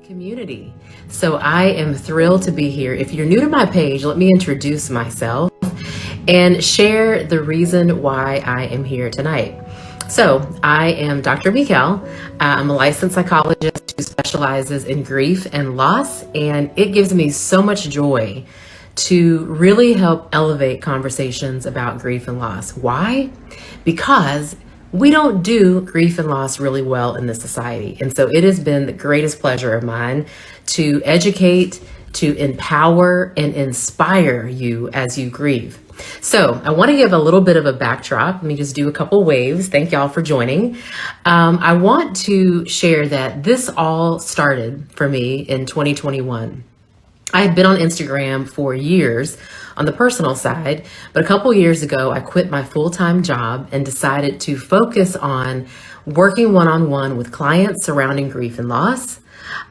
community. So I am thrilled to be here. If you're new to my page, let me introduce myself and share the reason why I am here tonight. So I am Dr. Mekel. I'm a licensed psychologist who specializes in grief and loss, and it gives me so much joy to really help elevate conversations about grief and loss. Why? Because we don't do grief and loss really well in this society. And so it has been the greatest pleasure of mine to educate, to empower, and inspire you as you grieve. So I want to give a little bit of a backdrop. Let me just do a couple waves. Thank y'all for joining. I want to share that this all started for me in 2021. I had been on Instagram for years on the personal side, but a couple years ago, I quit my full-time job and decided to focus on working one-on-one with clients surrounding grief and loss.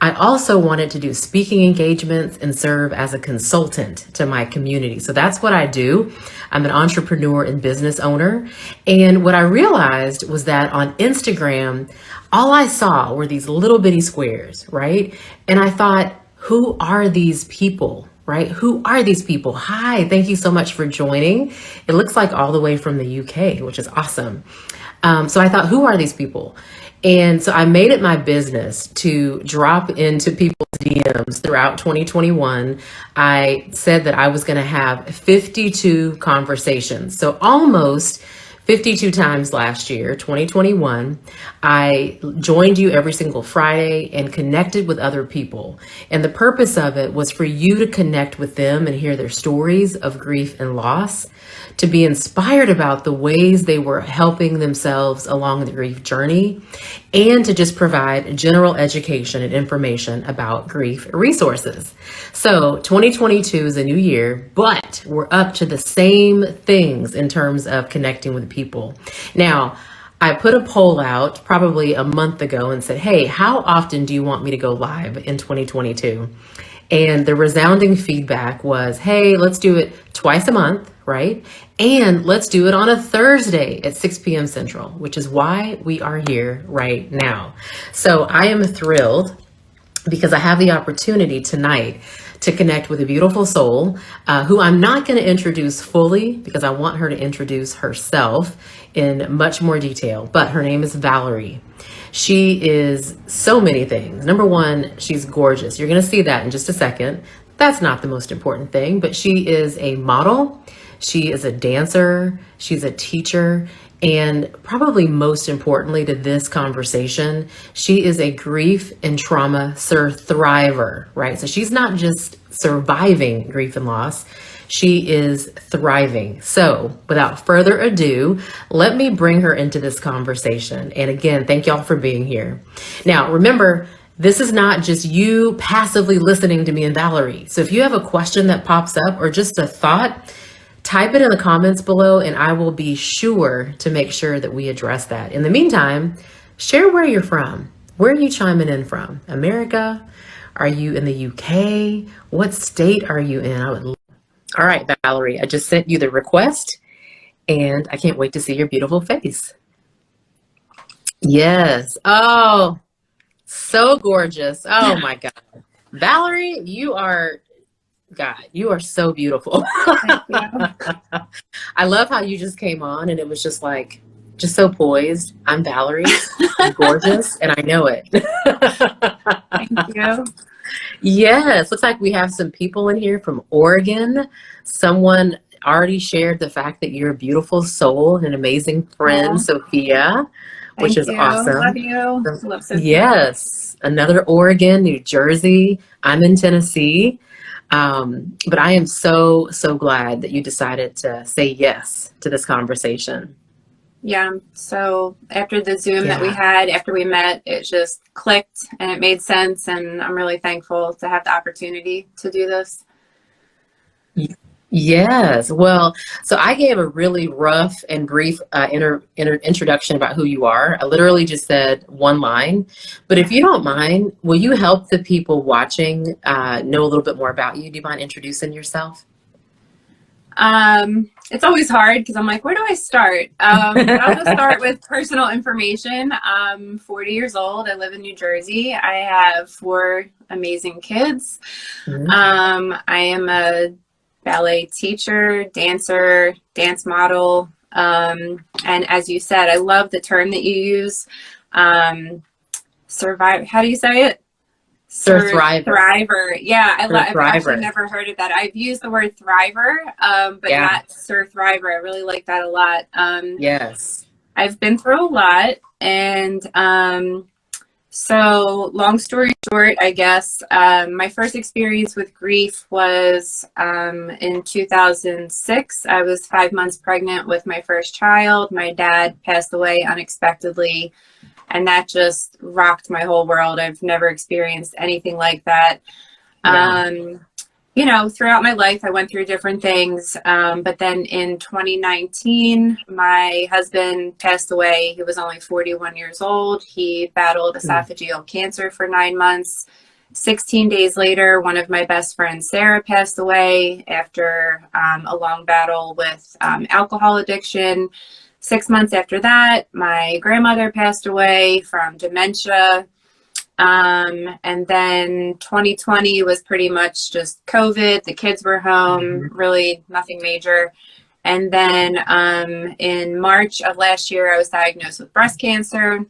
I also wanted to do speaking engagements and serve as a consultant to my community. So that's what I do. I'm an entrepreneur and business owner. And what I realized was that on Instagram, all I saw were these little bitty squares, right? And I thought, who are these people, right? Who are these people? Hi, thank you so much for joining. It looks like all the way from the UK, which is awesome. So I thought, who are these people? And so I made it my business to drop into people's DMs throughout 2021. I said that I was going to have 52 conversations. So almost 52 times last year, 2021, I joined you every single Friday and connected with other people. And the purpose of it was for you to connect with them and hear their stories of grief and loss, to be inspired about the ways they were helping themselves along the grief journey, and to just provide general education and information about grief resources. So 2022 is a new year, but we're up to the same things in terms of connecting with people. Now, I put a poll out probably a month ago and said, hey, how often do you want me to go live in 2022? And the resounding feedback was, hey, let's do it twice a month, right? And let's do it on a Thursday at 6 p.m. Central, which is why we are here right now. So I am thrilled because I have the opportunity tonight to connect with a beautiful soul who I'm not going to introduce fully because I want her to introduce herself in much more detail. But her name is Valarie. She is so many things. Number one, she's gorgeous. You're going to see that in just a second. That's not the most important thing, but she is a model. She is a dancer. She's a teacher. And probably most importantly to this conversation, she is a grief and trauma thriver, right? So she's not just surviving grief and loss, she is thriving. So without further ado, let me bring her into this conversation. And again, thank y'all for being here. Now, remember, this is not just you passively listening to me and Valarie. So if you have a question that pops up or just a thought, type it in the comments below and I will be sure to make sure that we address that. In the meantime, share where you're from. Where are you chiming in from? America? Are you in the UK? What state are you in? All right, Valarie, I just sent you the request and I can't wait to see your beautiful face. Yes. Oh, so gorgeous. Oh my God. Valarie, you are so beautiful. Thank you. I love how you just came on and it was just like, just so poised. I'm Valarie, I'm gorgeous, and I know it. Thank you. Yes, looks like we have some people in here from Oregon. Someone already shared the fact that you're a beautiful soul and an amazing friend, Aw. Sophia, which Thank is you. awesome. Love you. Love Sophia. Yes, another Oregon, New Jersey. I'm in Tennessee. But I am so glad that you decided to say yes to this conversation. Yeah. So after the Zoom that we Yeah. had, after we met, it just clicked and it made sense. And I'm really thankful to have the opportunity to do this. Yes. Well, so I gave a really rough and brief introduction about who you are. I literally just said one line, but if you don't mind, will you help the people watching know a little bit more about you? Do you mind introducing yourself? It's always hard because I'm like, where do I start? But I'll just start with personal information. I'm 40 years old. I live in New Jersey. I have 4 amazing kids. I am a ballet teacher, dancer, dance model. And as you said, I love the term that you use. Survive. How do you say it? Thriver. Yeah, I've actually never heard of that. I've used the word thriver, but not Sir Thriver. I really like that a lot. Yes. I've been through a lot, and so long story short, I guess my first experience with grief was in 2006. I was 5 months pregnant with my first child. My dad passed away unexpectedly. And that just rocked my whole world. I've never experienced anything like that. Yeah. You know, throughout my life, I went through different things. But then in 2019, my husband passed away. He was only 41 years old. He battled esophageal cancer for 9 months. 16 days later, one of my best friends, Sarah, passed away after a long battle with alcohol addiction. 6 months after that, my grandmother passed away from dementia. And then 2020 was pretty much just COVID. The kids were home, really nothing major. And then in March of last year, I was diagnosed with breast cancer.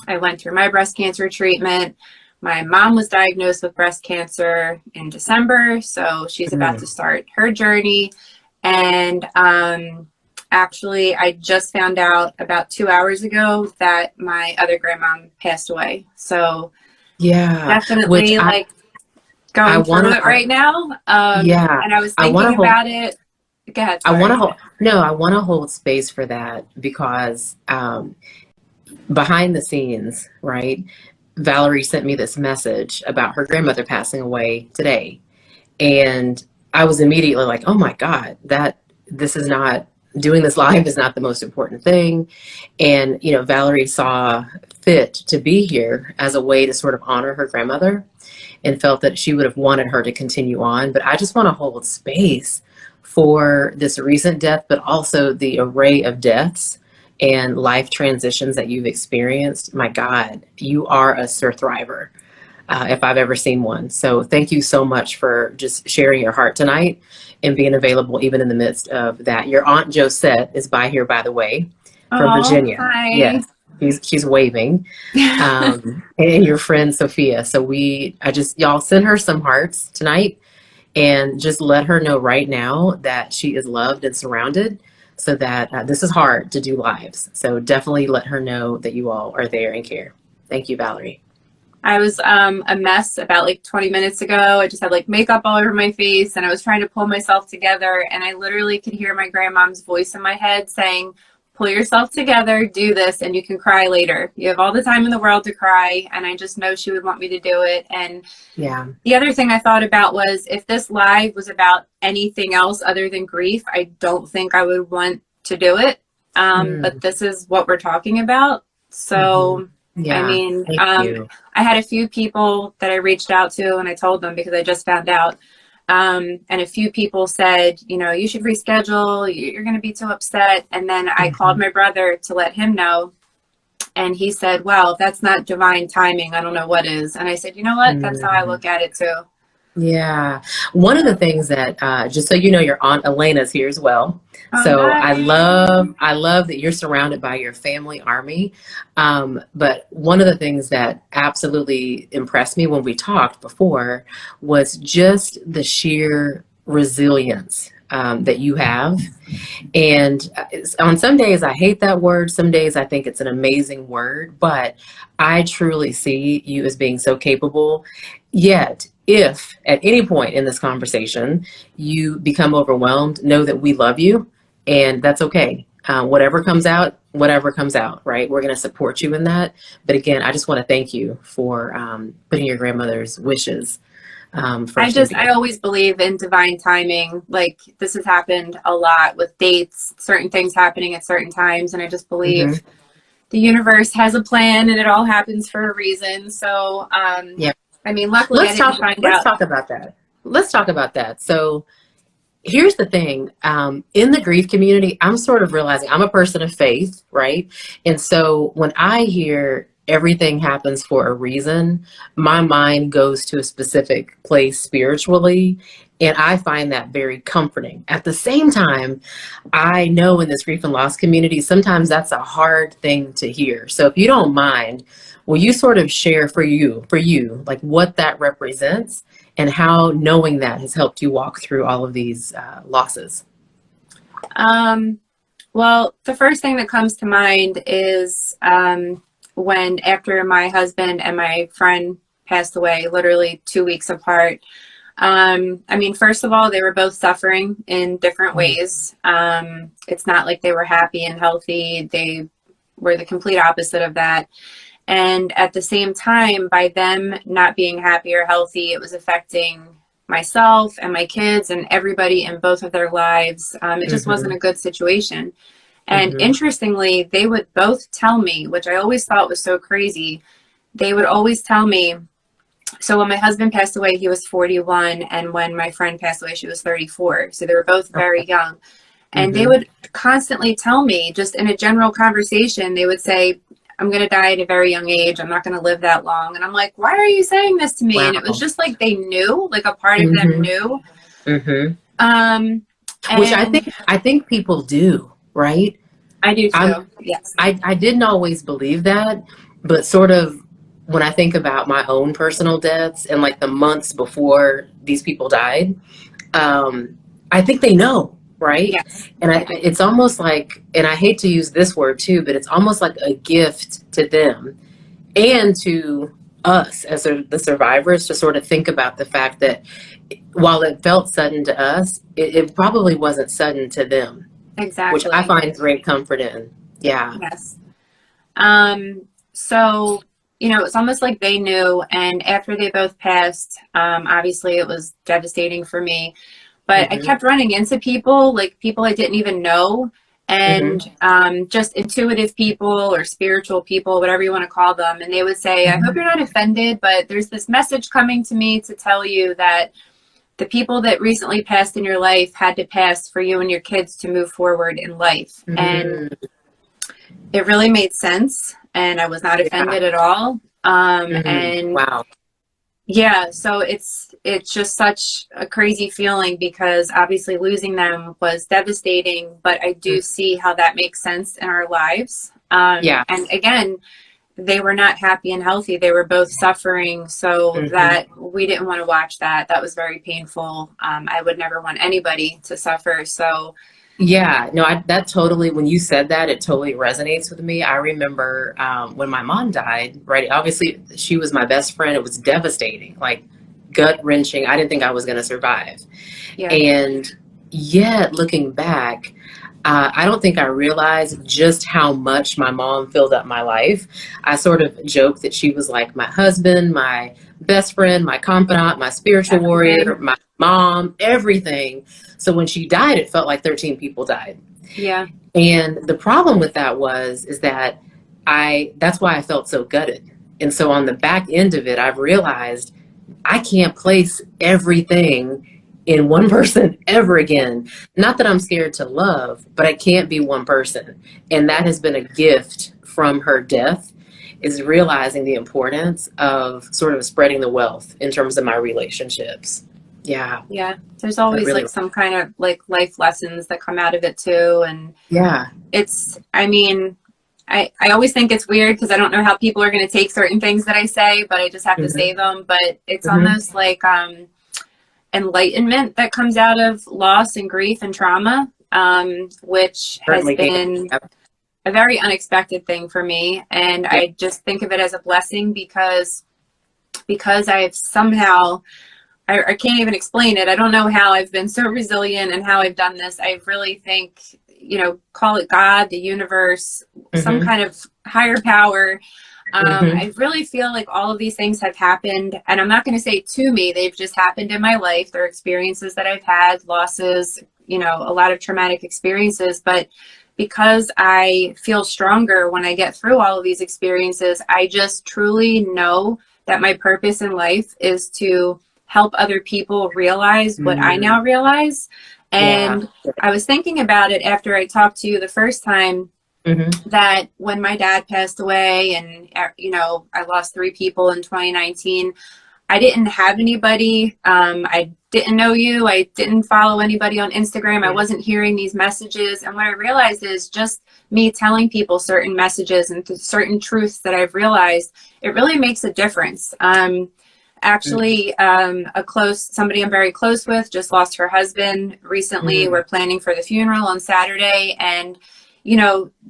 I went through my breast cancer treatment. My mom was diagnosed with breast cancer in December, so she's about to start her journey. And actually, I just found out about 2 hours ago that my other grandmom passed away. So definitely going through it right now. And I was thinking about it. Go ahead. Sorry. I want to hold space for that because behind the scenes, right? Valarie sent me this message about her grandmother passing away today. And I was immediately like, oh my God, doing this live is not the most important thing. And, you know, Valarie saw fit to be here as a way to sort of honor her grandmother and felt that she would have wanted her to continue on. But I just want to hold space for this recent death, but also the array of deaths and life transitions that you've experienced. My God, you are a Sir Thriver, if I've ever seen one. So thank you so much for just sharing your heart tonight and being available even in the midst of that. Your Aunt Josette is by here, by the way, from Virginia. Hi. Yes, she's waving. And your friend Sophia. So y'all send her some hearts tonight and just let her know right now that she is loved and surrounded, so that this is hard to do lives. So definitely let her know that you all are there and care. Thank you, Valarie. I was a mess about 20 minutes ago. I just had makeup all over my face and I was trying to pull myself together, and I literally could hear my grandmom's voice in my head saying, pull yourself together, do this, and you can cry later. You have all the time in the world to cry. And I just know she would want me to do it. And the other thing I thought about was, if this live was about anything else other than grief, I don't think I would want to do it. But this is what we're talking about. So I mean, I had a few people that I reached out to and I told them, because I just found out. And a few people said, you know, you should reschedule. You're going to be too upset. And then I called my brother to let him know. And he said, well, if that's not divine timing, I don't know what is. And I said, you know what? That's how I look at it too. Yeah. One of the things that, just so you know, your Aunt Elena's here as well. So I love that you're surrounded by your family army. But one of the things that absolutely impressed me when we talked before was just the sheer resilience that you have. And on some days I hate that word. Some days I think it's an amazing word, but I truly see you as being so capable. Yet, if at any point in this conversation you become overwhelmed, know that we love you, and that's okay. Whatever comes out, right? We're going to support you in that. But again, I just want to thank you for putting your grandmother's wishes first. I always believe in divine timing. This has happened a lot with dates, certain things happening at certain times, and I just believe the universe has a plan and it all happens for a reason. So I mean, luckily let's talk about that. Let's talk about that. So here's the thing. In the grief community, I'm sort of realizing I'm a person of faith, right? And so when I hear everything happens for a reason, my mind goes to a specific place spiritually. And I find that very comforting. At the same time, I know in this grief and loss community, sometimes that's a hard thing to hear. So if you don't mind, will you sort of share for you, like what that represents and how knowing that has helped you walk through all of these losses? Um, well, the first thing that comes to mind is when after my husband and my friend passed away, literally 2 weeks apart. I mean, first of all, they were both suffering in different ways. It's not like they were happy and healthy. They were the complete opposite of that. And at the same time, by them not being happy or healthy, it was affecting myself and my kids and everybody in both of their lives. It just wasn't Mm-hmm. a good situation. And Mm-hmm. interestingly, they would both tell me, which I always thought was so crazy, they would always tell me, so when my husband passed away, he was 41, and when my friend passed away, she was 34. So they were both very young. And they Mm-hmm. would constantly tell me, just in a general conversation, they would say, I'm going to die at a very young age. I'm not going to live that long. And I'm like, why are you saying this to me? And it was Wow. just like they knew, like a part of them Mm-hmm. knew. Mm-hmm. Um, Which and I think people do, right? I do I'm too. Yes. I didn't always believe that, but sort of when I think about my own personal deaths and like the months before these people died, I think they know, right? Yes, And I do. it's almost like, and I hate to use this word too, but it's almost like a gift to them and to us as the survivors to sort of think about the fact that while it felt sudden to us, it probably wasn't sudden to them, which I Exactly. find great comfort in. Yeah. Yes. Um, so, it's almost like they knew. And after they both passed, obviously it was devastating for me. But I Hmm. kept running into people, like people I didn't even know, Hmm. and just intuitive people or spiritual people, whatever you want to call them. And they would say, I hope Hmm. you're not offended, but there's this message coming to me to tell you that the people that recently passed in your life had to pass for you and your kids to move forward in life. And Hmm. it really made sense. And I was not Yeah. offended at all. Hmm. And Wow. yeah, so it's just such a crazy feeling because obviously losing them was devastating, but I do see how that makes sense in our lives. Yeah. And again, they were not happy and healthy. They were both suffering, so Hmm. that we didn't want to watch that. That was very painful. I would never want anybody to suffer. So Yeah, no, that totally, when you said that, it totally resonates with me. I remember when my mom died, right? Obviously, she was my best friend. It was devastating, like gut wrenching. I didn't think I was going to survive. yeah, And yet, looking back, I don't think I realized just how much my mom filled up my life. I sort of joke that she was like my husband, my best friend, my confidant, my spiritual warrior, everything. my mom, everything. So when she died, it felt like 13 people died. Yeah, And the problem with that is that that's why I felt so gutted. And so on the back end of it, I've realized I can't place everything in one person ever again. Not that I'm scared to love, but I can't be one person. And that has been a gift from her death, is realizing the importance of sort of spreading the wealth in terms of my relationships. Yeah, yeah. There's that always really, like some kind of like life lessons that come out of it too. And yeah. I mean, I always think it's weird because I don't know how people are going to take certain things that I say, but I just have to Hmm. say them. But it's Hmm. almost like enlightenment that comes out of loss and grief and trauma, which has Certainly can. been a very unexpected thing for me. And Yeah. I just think of it as a blessing because I've somehow I can't even explain it. I don't know how I've been so resilient and how I've done this. I really think, call it God, the universe, some Hmm. kind of higher power. Hmm. I really feel like all of these things have happened, and I'm not going to say to me, they've just happened in my life. They're experiences that I've had, losses, a lot of traumatic experiences. But because I feel stronger when I get through all of these experiences, I just truly know that my purpose in life is to help other people realize what I Mm. now realize. Yeah. And I was thinking about it after I talked to you the first time, Mm-hmm. that when my dad passed away and, I lost 3 people in 2019, I didn't have anybody. I didn't know you. I didn't follow anybody on Instagram. I Yeah. wasn't hearing these messages. And what I realized is just me telling people certain messages and certain truths that I've realized, it really makes a difference. Actually, somebody I'm very close with just lost her husband recently. Mm-hmm. We're planning for the funeral on Saturday. And,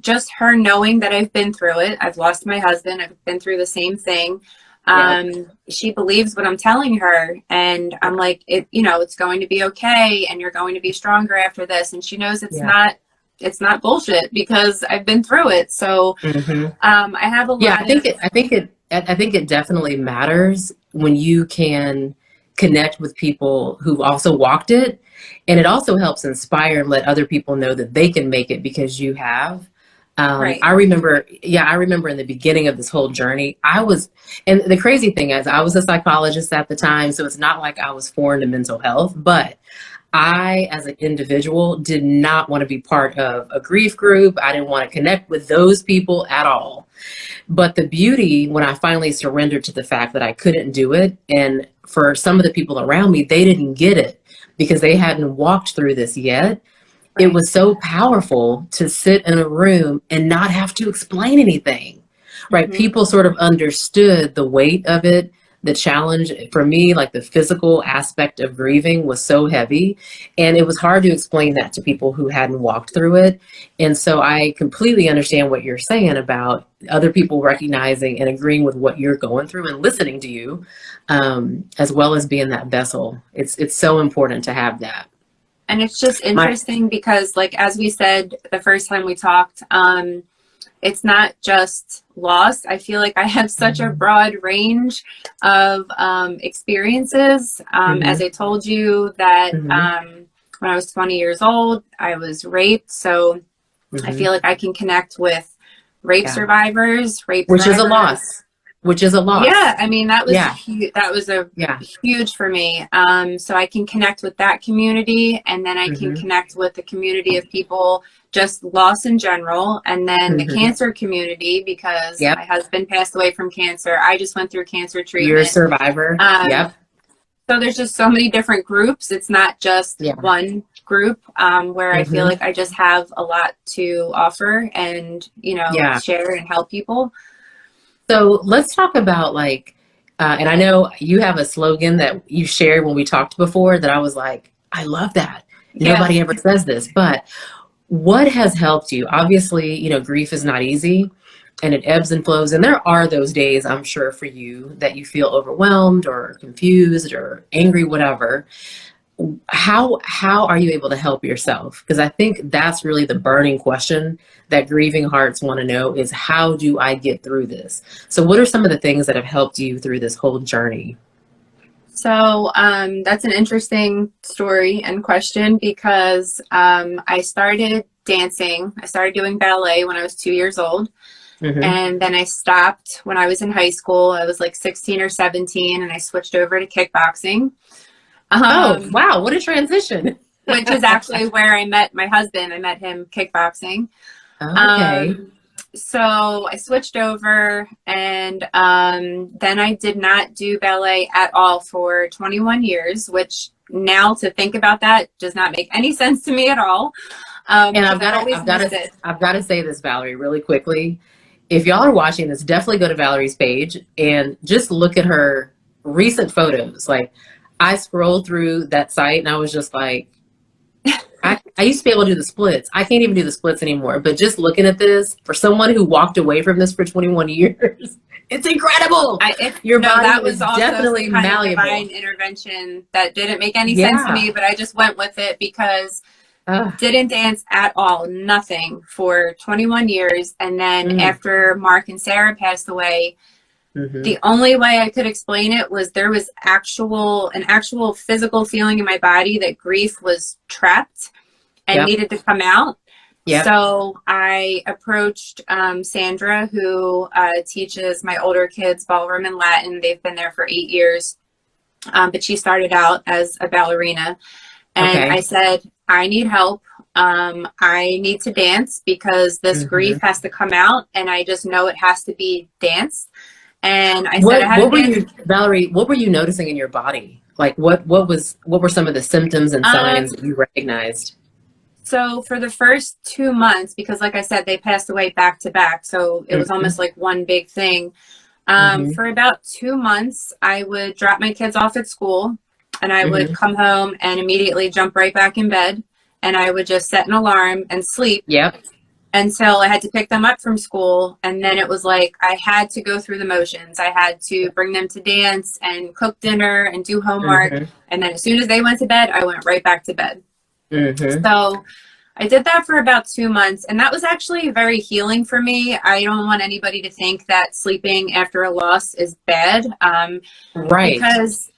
just her knowing that I've been through it. I've lost my husband. I've been through the same thing. Yep. She believes what I'm telling her, and I'm like, it's going to be okay, and you're going to be stronger after this. And she knows Yeah. it's not bullshit because I've been through it. So, Mm-hmm. I have a Yeah, lot of, I think it definitely matters when you can connect with people who've also walked it. And it also helps inspire and let other people know that they can make it because you have. right. I remember in the beginning of this whole journey, and the crazy thing is, I was a psychologist at the time, so it's not like I was foreign to mental health, but I, as an individual, did not want to be part of a grief group. I didn't want to connect with those people at all. But the beauty, when I finally surrendered to the fact that I couldn't do it, and for some of the people around me, they didn't get it because they hadn't walked through this yet. It Right. was so powerful to sit in a room and not have to explain anything, right? Mm-hmm. People sort of understood the weight of it. The challenge for me, like the physical aspect of grieving, was so heavy. And it was hard to explain that to people who hadn't walked through it. And so I completely understand what you're saying about other people recognizing and agreeing with what you're going through and listening to you, as well as being that vessel. It's so important to have that. And it's just My interesting because, like, as we said the first time we talked, it's not just loss. I feel like I have such a broad range of experiences. As Mhm, I told you that mhm, when I was 20 years old, I was raped. So I mhm. feel like I can connect with rape Yeah, survivors, rape which is a survivors. loss. Which is a loss. Yeah, I mean that was Yeah, huge. That was a yeah. huge for me. So I can connect with that community, and then I can Mhm, connect with the community of people just lost in general, and then the mhm. cancer community because Yep. my husband passed away from cancer. I just went through cancer You're a treatment. survivor. Um, Yep. so there's just so many different groups. It's not just Yeah. one group where I feel Mhm. like I just have a lot to offer and Yeah. share and help people. So let's talk about and I know you have a slogan that you shared when we talked before that I was like, I love that. Yeah. Nobody ever says this, but what has helped you? Obviously, grief is not easy and it ebbs and flows. And there are those days, I'm sure, for you that you feel overwhelmed or confused or angry, whatever. How are you able to help yourself? Because I think that's really the burning question that grieving hearts want to know is, how do I get through this? So what are some of the things that have helped you through this whole journey? So that's an interesting story and question because I started dancing. I started doing ballet when I was 2 years old. Hmm. And then I stopped when I was in high school. I was like 16 or 17, and I switched over to kickboxing, Oh, um, wow, what a transition. which is actually where I met my husband. I met him kickboxing. Okay. Um, so I switched over, and then I did not do ballet at all for 21 years, which now to think about that does not make any sense to me at all And because I've always missed it. I've got to say this, Valarie, really quickly. If y'all are watching this, definitely go to Valarie's page and just look at her recent photos. Like, I scrolled through that site and I was just like, I used to be able to do the splits. I can't even do the splits anymore. But just looking at this, for someone who walked away from this for 21 years, it's incredible. Your No, body that is was also some definitely kind of malleable. divine intervention that didn't make any sense to Yeah. me, but I just went with it because Uh, didn't dance at all, nothing for 21 years. And then mm, after Mark and Sarah passed away, hmm. the only way I could explain it was there was an actual physical feeling in my body that grief was trapped and Yep. needed to come out. Yep. So I approached Sandra, who teaches my older kids ballroom and Latin. They've been there for 8 years, but she started out as a ballerina. And Okay. I said, I need help. I need to dance because this grief Hmm. has to come out, and I just know it has to be danced. And I said I What hadn't were danced. you, Valerie? What were you noticing in your body? Like what were some of the symptoms and signs Um, that you recognized? so for the first 2 months, because like I said, they passed away back to back, so it was Hmm. almost like one big thing. Hmm. For about 2 months, I would drop my kids off at school, and I would Hmm. come home and immediately jump right back in bed, and I would just set an alarm and sleep Yep. until I had to pick them up from school. And then it was like I had to go through the motions. I had to bring them to dance and cook dinner and do homework. Hmm. And then as soon as they went to bed, I went right back to bed. Hmm. So I did that for about 2 months. And that was actually very healing for me. I don't want anybody to think that sleeping after a loss is bad, Right. because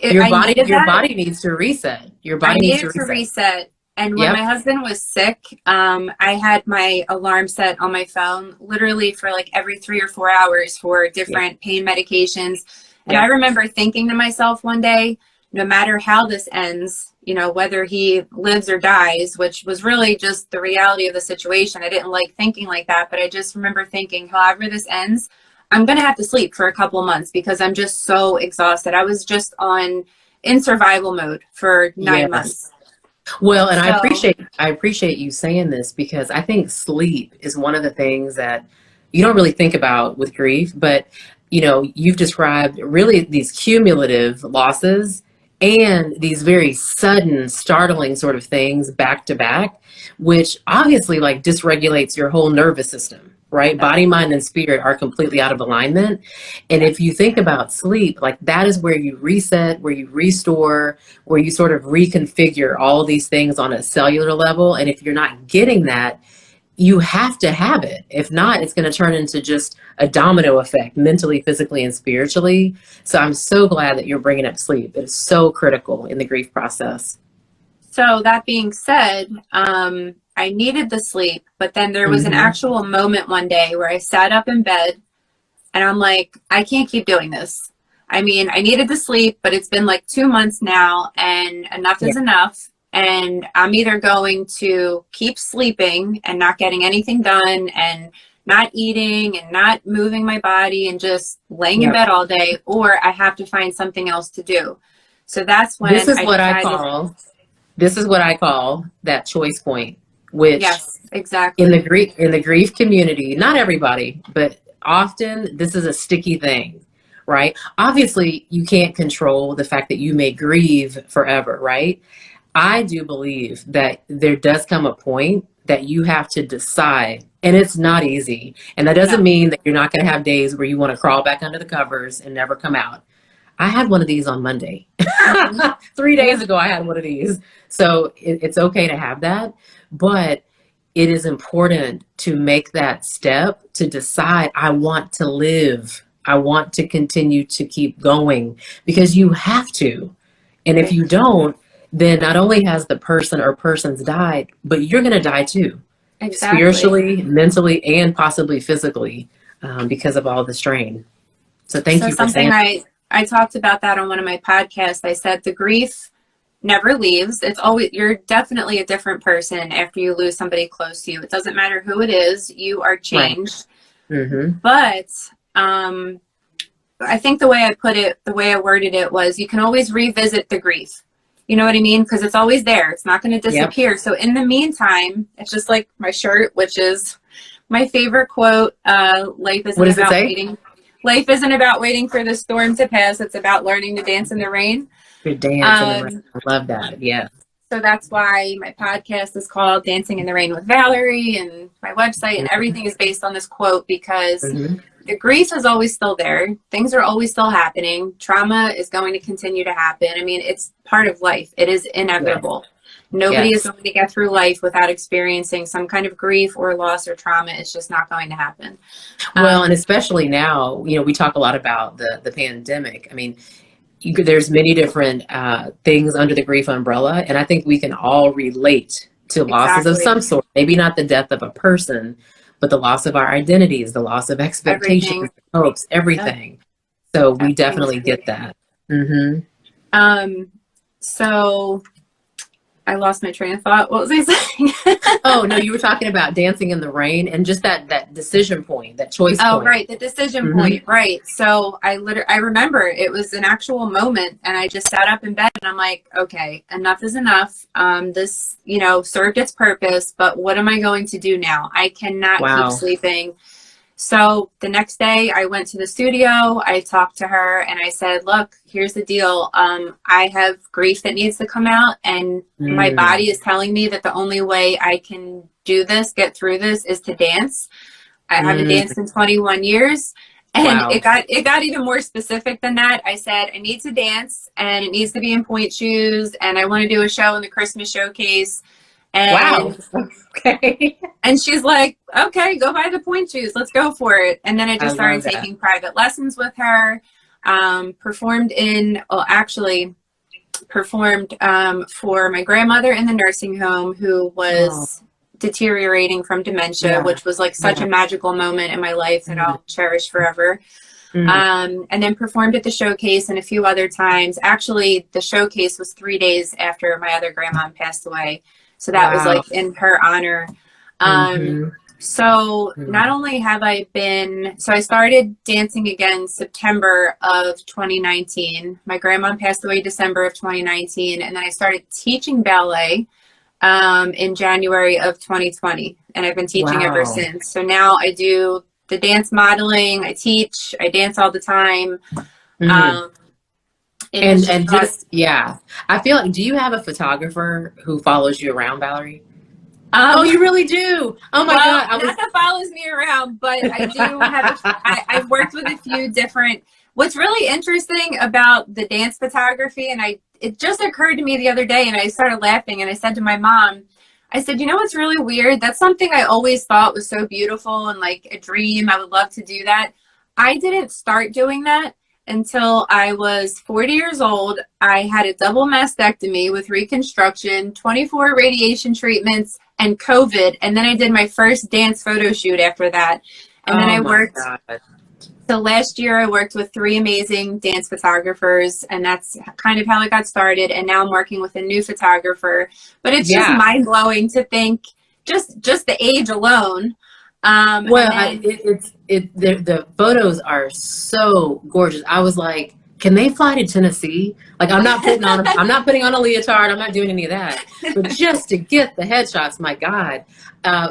Your I body, needed your that. body needs to reset. Your I body needs to needed to reset. reset. And when my Yep. husband was sick, I had my alarm set on my phone literally for like every 3 or 4 hours for Yep. different pain medications. And I Yep. remember thinking to myself one day, no matter how this ends, whether he lives or dies, which was really just the reality of the situation. I didn't like thinking like that, but I just remember thinking, however this ends, I'm going to have to sleep for a couple months because I'm just so exhausted. I was just in survival mode for 9 months. Yes. Well, and So, I appreciate you saying this because I think sleep is one of the things that you don't really think about with grief, but you've described really these cumulative losses and these very sudden, startling sort of things back to back, which obviously like dysregulates your whole nervous system, right? Body, definitely. mind, and spirit are completely out of alignment. And if Yes. you think about sleep, like that is where you reset, where you restore, where you sort of reconfigure all these things on a cellular level. And if you're not getting that, you have to have it. If not, it's going to turn into just a domino effect mentally, physically, and spiritually. So I'm so glad that you're bringing up sleep. It's so critical in the grief process. So, that being said, I needed the sleep, but then there was an Hmm. actual moment one day where I sat up in bed and I'm like, I can't keep doing this. I mean, I needed the sleep, but it's been like 2 months now, and enough Yeah. is enough. And I'm either going to keep sleeping and not getting anything done and not eating and not moving my body and just laying in Yep. bed all day, or I have to find something else to do. So that's This when is I what I decided, call this is what I call that choice point, which yes, exactly. in the grief community, not everybody, but often this is a sticky thing, right? Obviously, you can't control the fact that you may grieve forever, right? I do believe that there does come a point that you have to decide, and it's not easy. And that doesn't No. mean that you're not going to have days where you want to crawl back under the covers and never come out. I had one of these on Monday. Hmm. 3 days Yeah, ago, I had one of these. So it's okay to have that. But it is important to make that step to decide, I want to live. I want to continue to keep going because you have to. And if right. you don't, then not only has the person or persons died, but you're going to die too, Exactly. spiritually, mentally, and possibly physically, because of all the strain. So thank So you for something saying. I talked about that on one of my podcasts. I said the grief never leaves. It's always, you're definitely a different person after you lose somebody close to you. It doesn't matter who it is, you are Right. changed. Mm-hmm. But I think the way I put it, the way I worded it was you can always revisit the grief. You know what I mean? Because it's always there. It's not going to Yep. disappear. So in the meantime, it's just like my shirt, which is my favorite quote. Life What isn't does it about say? waiting. Life isn't about waiting for the storm to pass. It's about learning to dance in the rain. Good dance in the rain. Um, I love that. Yeah. so that's why my podcast is called Dancing in the Rain with Valarie, and my website and everything is based on this quote because Mm-hmm. the grief is always still there. Things are always still happening. Trauma is going to continue to happen. I mean, it's part of life. It is Yes. inevitable. Nobody is Yes. going to get through life without experiencing some kind of grief or loss or trauma. It's just not going to happen. Well, and Um, especially now, we talk a lot about the pandemic. I mean, there's many different things under the grief umbrella, and I think we can all relate to losses of exactly. some sort. Maybe not the death of a person, but the loss of our identities, the loss of Everything. expectations, hopes, Yep, everything. So we definitely absolutely. get that. Mm-hmm. Um, so I lost my train of thought. What was I saying? Oh, no, you were talking about dancing in the rain and just that decision point, that choice Oh, point. right, the decision Mm-hmm. point, right. So I remember it was an actual moment, and I just sat up in bed and I'm like, okay, enough is enough. This, served its purpose, but what am I going to do now? I cannot keep Wow. sleeping. So the next day I went to the studio, I talked to her and I said, look, here's the deal. I have grief that needs to come out, and my Mm. body is telling me that the only way I can do this, get through this, is to dance. I haven't Mm. danced in 21 years. And Wow. it got even more specific than that. I said, I need to dance, and it needs to be in point shoes, and I want to do a show in the Christmas showcase. Wow. And Okay. she's like, okay, go buy the point shoes. Let's go for it. And then I I just started love that. taking private lessons with her. Actually performed for my grandmother in the nursing home, who Oh, was deteriorating from dementia, yeah. which was like such Yeah. a magical moment in my life that Mm. I'll cherish forever. Mm. And then performed at the showcase and a few other times. Actually, the showcase was 3 days after my other grandma passed away. So that was Wow. like in her honor. Um, Mm-hmm. so Mm. not only have so I started dancing again September of 2019. My grandma passed away December of 2019. And then I started teaching ballet in January of 2020. And I've been teaching ever Wow. since. So now I do the dance modeling, I teach, I dance all the time. Mm. Um, it has And just and got, just yeah, I feel like, do you have a photographer who follows you around, Valarie? Oh, um, you really do. Oh my well, God, I not was. that follows me around, but I do have I've worked with a few different, what's really interesting about the dance photography, and it just occurred to me the other day and I started laughing and I said to my mom, I said, you know what's really weird? That's something I always thought was so beautiful and like a dream. I would love to do that. I didn't start doing that until I was 40 years old. I had a double mastectomy with reconstruction, 24 radiation treatments, and COVID. And then I did my first dance photo shoot after that. And then Oh I my worked. God. So last year I worked with 3 amazing dance photographers, and that's kind of how it got started. And now I'm working with a new photographer. But it's just Yeah. mind blowing to think just the age alone. And Well, then the photos are so gorgeous. I was like, can they fly to Tennessee? Like, I'm not putting on a leotard. I'm not doing any of that. But just to get the headshots, my God.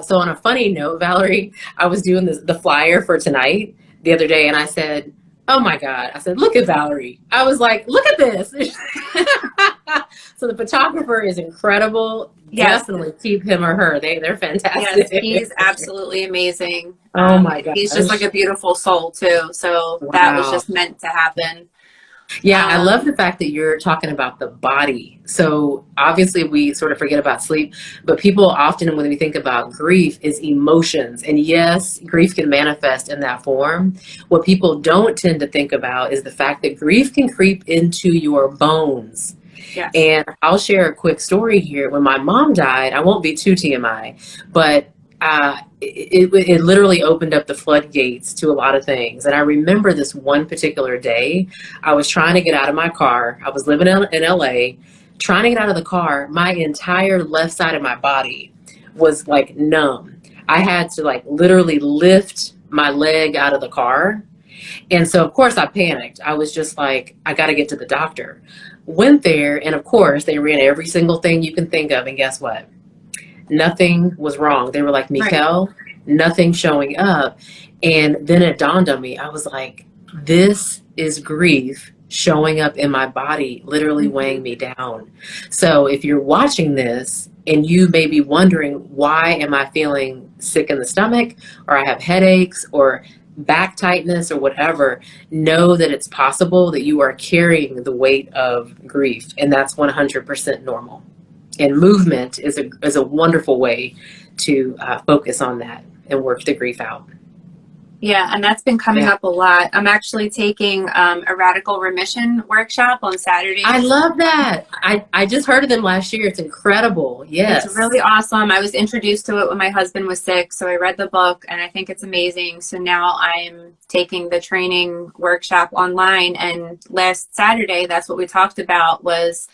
So on a funny note, Valarie, I was doing the flyer for tonight the other day, and I said, oh my God. I said, look at Valarie. I was like, look at this. So the photographer is incredible. yes, Definitely keep him or her. They're yes, fantastic. he's absolutely amazing. Oh my He's just like gosh. a beautiful soul too. So that was Wow. just meant to happen. Yeah, I love Um, the fact that you're talking about the body. So obviously we sort of forget about sleep, but people often, when we think about grief, is emotions. And yes, grief can manifest in that form. What people don't tend to think about is the fact that grief can creep into your bones. yes. And I'll share a quick story here. When my mom died, I won't be too TMI, but it literally opened up the floodgates to a lot of things. And I remember this one particular day, I was trying to get out of my car. I was living in LA, trying to get out of the car. My entire left side of my body was like numb. I had to like literally lift my leg out of the car, and so, of course, I panicked. I was just like, I got to get to the doctor. Went there, and of course, they ran every single thing you can think of. And guess what? Nothing was wrong. They were like, Right. Mekel, nothing showing up. And then it dawned on me. I was like, this is grief showing up in my body, literally weighing Mhm. me down. So if you're watching this and you may be wondering, why am I feeling sick in the stomach, or I have headaches, or back tightness, or whatever, know that it's possible that you are carrying the weight of grief, and that's 100% normal. And movement is a wonderful way to focus on that and work the grief out. Yeah, and that's been coming Yeah, up a lot. I'm actually taking a radical remission workshop on I Saturdays. love that. I just heard of them last year. It's incredible. It's Yes. really awesome. I was introduced to it when my husband was sick, so I read the book and I think it's amazing. So now I'm taking the training workshop online, and last Saturday, that's what we talked about, was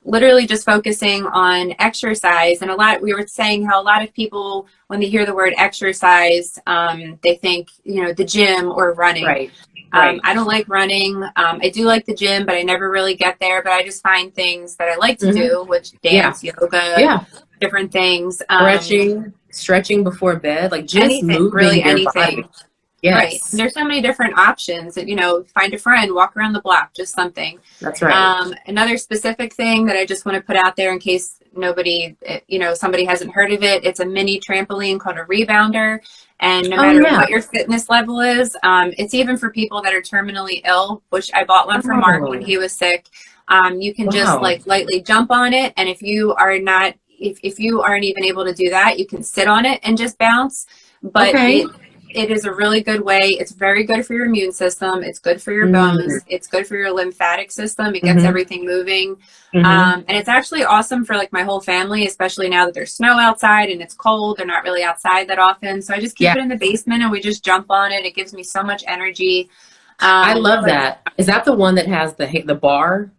literally just focusing on exercise. And we were saying how a lot of people, when they hear the word exercise, they think, the gym or running. Right. Right. I don't like running. I do like the gym, but I never really get there. But I just find things that I like to do, which dance, yoga, different things. Stretching before bed, like just Anything, really moving your body. anything. Yes. Right. And there's so many different options that, find a friend, walk around the block, just something. That's right. Another specific thing that I just want to put out there in case somebody hasn't heard of it. It's a mini trampoline called a rebounder. And no matter what your fitness level is, it's even for people that are terminally ill, which I bought one for Mark when he was sick. You can just like lightly jump on it. And if you are not, if you aren't even able to do that, you can sit on it and just bounce. But it is a really good way. It's very good for your immune system. It's good for your bones. It's good for your lymphatic system. It gets everything moving. And it's actually awesome for like my whole family, especially now that there's snow outside and it's cold. They're not really outside that often. So I just keep it in the basement and we just jump on it. It gives me so much energy. I love that. Is that the one that has the bar?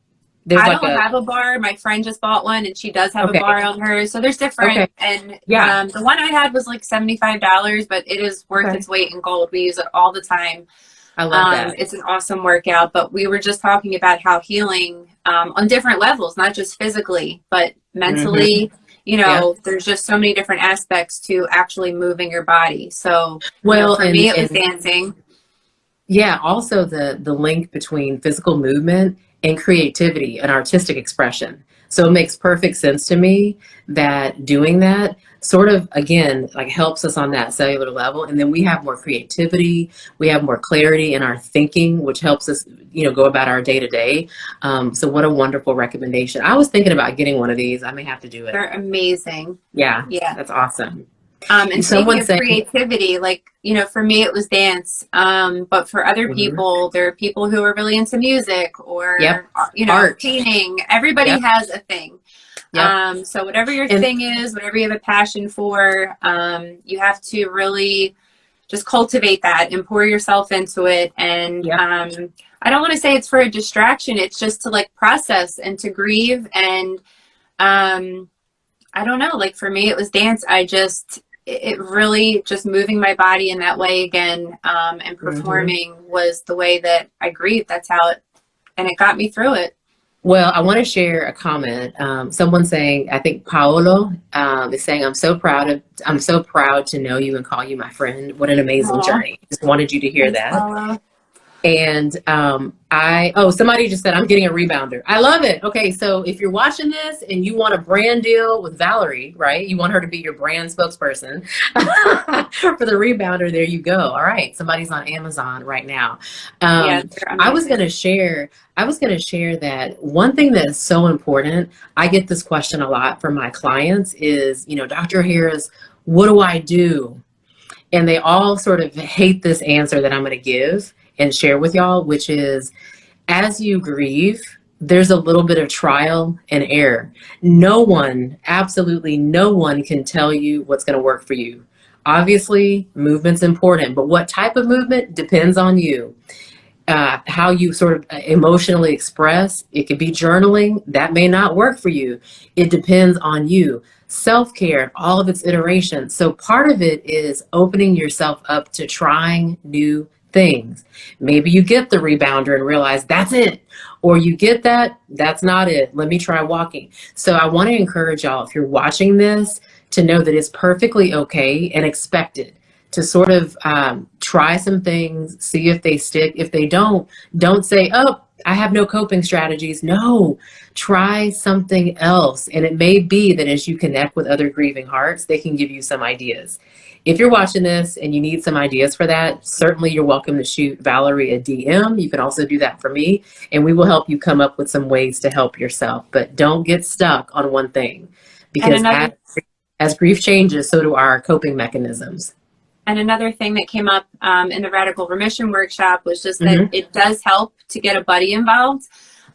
I don't have a bar. My friend just bought one and she does have a bar on hers. So there's different. And the one I had was like $75, but it is worth its weight in gold. We use it all the time. I love that. It's an awesome workout. But we were just talking about how healing on different levels, not just physically, but mentally, there's just so many different aspects to actually moving your body. So for me, it was dancing. Yeah. Also the link between physical movement and creativity and artistic expression. So it makes perfect sense to me that doing that sort of, again, like helps us on that cellular level. And then we have more creativity, we have more clarity in our thinking, which helps us, go about our day to day. So what a wonderful recommendation. I was thinking about getting one of these. I may have to do it. They're amazing. Yeah. That's awesome. And speaking of creativity, like, for me, it was dance. But for other people, there are people who are really into music or, art, painting. Everybody has a thing. So whatever your thing is, whatever you have a passion for, you have to really just cultivate that and pour yourself into it. And I don't want to say it's for a distraction. It's just to like process and to grieve. And I don't know, like for me, it was dance. It really just moving my body in that way again, and performing was the way that I grieved. That's how and it got me through it. Well, I want to share a comment. Someone saying, I think Paolo is saying, I'm so proud to know you and call you my friend. What an amazing journey. Just wanted you to hear that. And somebody just said, I'm getting a rebounder. I love it. Okay, so if you're watching this and you want a brand deal with Valarie, right? You want her to be your brand spokesperson for the rebounder, there you go. All right, somebody's on Amazon right now. I was going to share that one thing that is so important. I get this question a lot from my clients is, Dr. Harris, what do I do? And they all sort of hate this answer that I'm going to give and share with y'all, which is, as you grieve, there's a little bit of trial and error. No one, absolutely no one can tell you what's going to work for you. Obviously, movement's important, but what type of movement depends on you. How you sort of emotionally express, it could be journaling, that may not work for you. It depends on you. Self-care, all of its iterations. So part of it is opening yourself up to trying new things. Maybe you get the rebounder and realize that's it, or you get that's not it. Let me try walking. So I want to encourage y'all, if you're watching this, to know that it's perfectly okay and expected to sort of try some things, see if they stick. If they don't say, oh, I have no coping strategies. No, try something else. And it may be that as you connect with other grieving hearts, they can give you some ideas. If you're watching this and you need some ideas for that, certainly you're welcome to shoot Valarie a DM. You can also do that for me, and we will help you come up with some ways to help yourself. But don't get stuck on one thing, because as grief changes, so do our coping mechanisms. And another thing that came up in the Radical Remission workshop was just that it does help to get a buddy involved.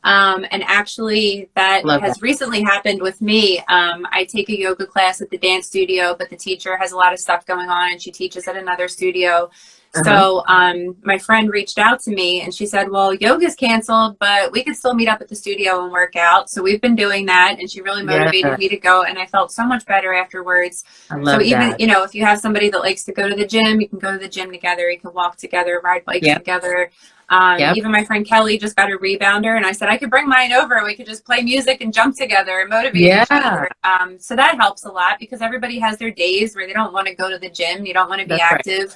And actually that has recently happened with me. I take a yoga class at the dance studio, but the teacher has a lot of stuff going on and she teaches at another studio. Uh-huh. So my friend reached out to me and she said, well, yoga's canceled, but we could still meet up at the studio and work out. So we've been doing that. And she really Yeah, motivated me to go. And I felt so much better afterwards. I So love even, that. you know, if you have somebody that likes to go to the gym, you can go to the gym together. You can walk together, ride bikes Yep. together. Yep. Even my friend Kelly just got a rebounder and I said I could bring mine over and we could just play music and jump together and motivate each Yeah. other. So that helps a lot because everybody has their days where they don't want to go to the gym. You don't want to be That's right. active.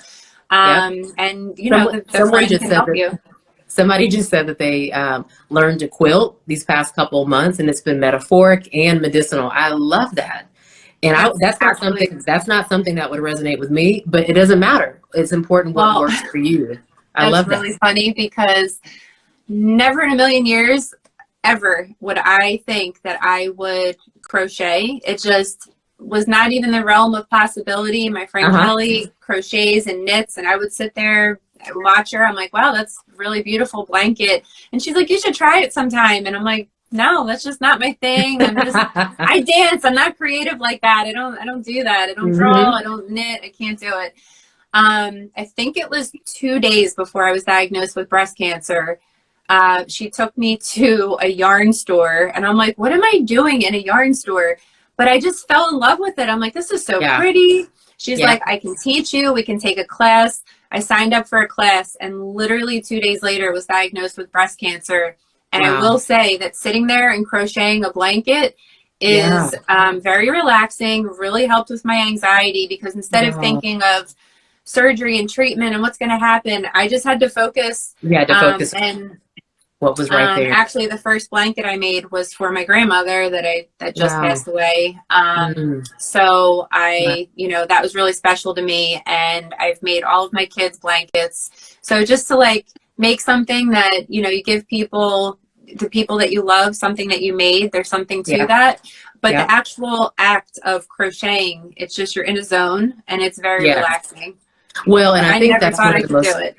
Yep. And you know, Someone, the someone friend just can said help that. you. Somebody just said that they learned to quilt these past couple of months, and it's been metaphoric and medicinal. I love that. And That's that's not actually, something that would resonate with me, but it doesn't matter. It's important what well, works for you. I that's love that. really funny because never in a million years ever would I think that I would crochet. It just was not even the realm of possibility. My friend Uh-huh. Kelly crochets and knits, and I would sit there and watch her. I'm like, wow, that's a really beautiful blanket. And she's like, you should try it sometime. And I'm like, no, that's just not my thing. I dance. I'm not creative like that. I don't do that. I don't draw. Hmm. I don't knit. I can't do it. I think it was 2 days before I was diagnosed with breast cancer. She took me to a yarn store, and I'm like, what am I doing in a yarn store? But I just fell in love with it. I'm like, this is so Yeah. pretty. She's Yeah. like, I can teach you. We can take a class. I signed up for a class, and literally 2 days later was diagnosed with breast cancer. And I Wow. will say that sitting there and crocheting a blanket Yeah. is very relaxing, really helped with my anxiety because instead of Wow. thinking of surgery and treatment and what's going to happen, I just had to focus. You had to focus on And what was right there. actually, the first blanket I made was for my grandmother that just Wow. passed away. Mm. So Wow. you know, that was really special to me, and I've made all of my kids blankets. So just to like make something that you know you give people the people that you love something that you made. There's something to Yeah. that. But Yeah. the actual act of crocheting, it's just you're in a zone and it's very Yeah. relaxing. Well, and But I I think never that's thought one I of the could do most it.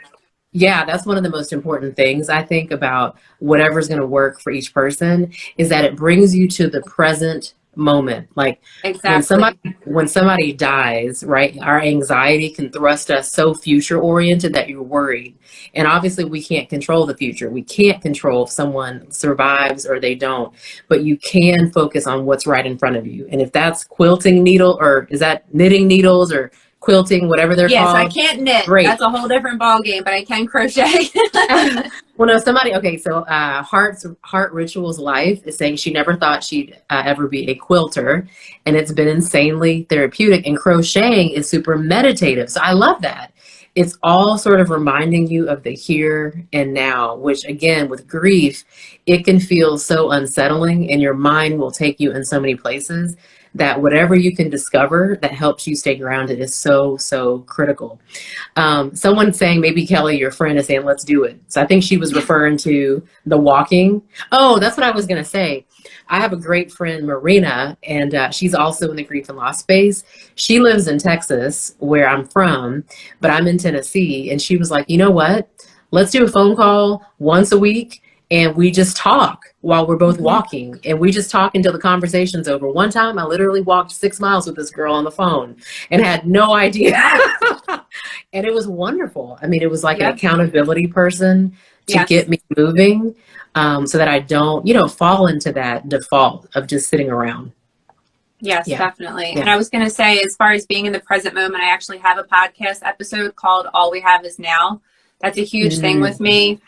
Yeah, that's one of the most important things I think about whatever's going to work for each person is that it brings you to the present moment. Like when somebody Exactly. when somebody dies, right? Our anxiety can thrust us so future oriented that you're worried. And obviously we can't control the future. We can't control if someone survives or they don't, but you can focus on what's right in front of you. And if that's quilting needle or is that knitting needles or quilting, whatever they're Yes, I called, can't knit. great. That's a whole different ball game, but I can crochet. Well, no, somebody, okay, so Heart Rituals Life is saying she never thought she'd ever be a quilter, and it's been insanely therapeutic. And crocheting is super meditative. So I love that. It's all sort of reminding you of the here and now, which again, with grief, it can feel so unsettling, and your mind will take you in so many places that whatever you can discover that helps you stay grounded is so, so critical. Someone saying maybe Kelly, your friend, is saying, let's do it. So I think she was referring to the walking. Oh, that's what I was going to say. I have a great friend, Marina, and she's also in the grief and loss space. She lives in Texas, where I'm from, but I'm in Tennessee. And she was like, you know what? Let's do a phone call once a week and we just talk while we're both Mhm. walking. And we just talk until the conversation's over. One time I literally walked 6 miles with this girl on the phone and had no idea. Yes. And it was wonderful. I mean, it was like an Yep. accountability person to Yes. get me moving, so that I don't, fall into that default of just sitting around. Yes, Yeah. definitely. Yeah. And I was going to say, as far as being in the present moment, I actually have a podcast episode called All We Have Is Now. That's a huge thing with Mm, me.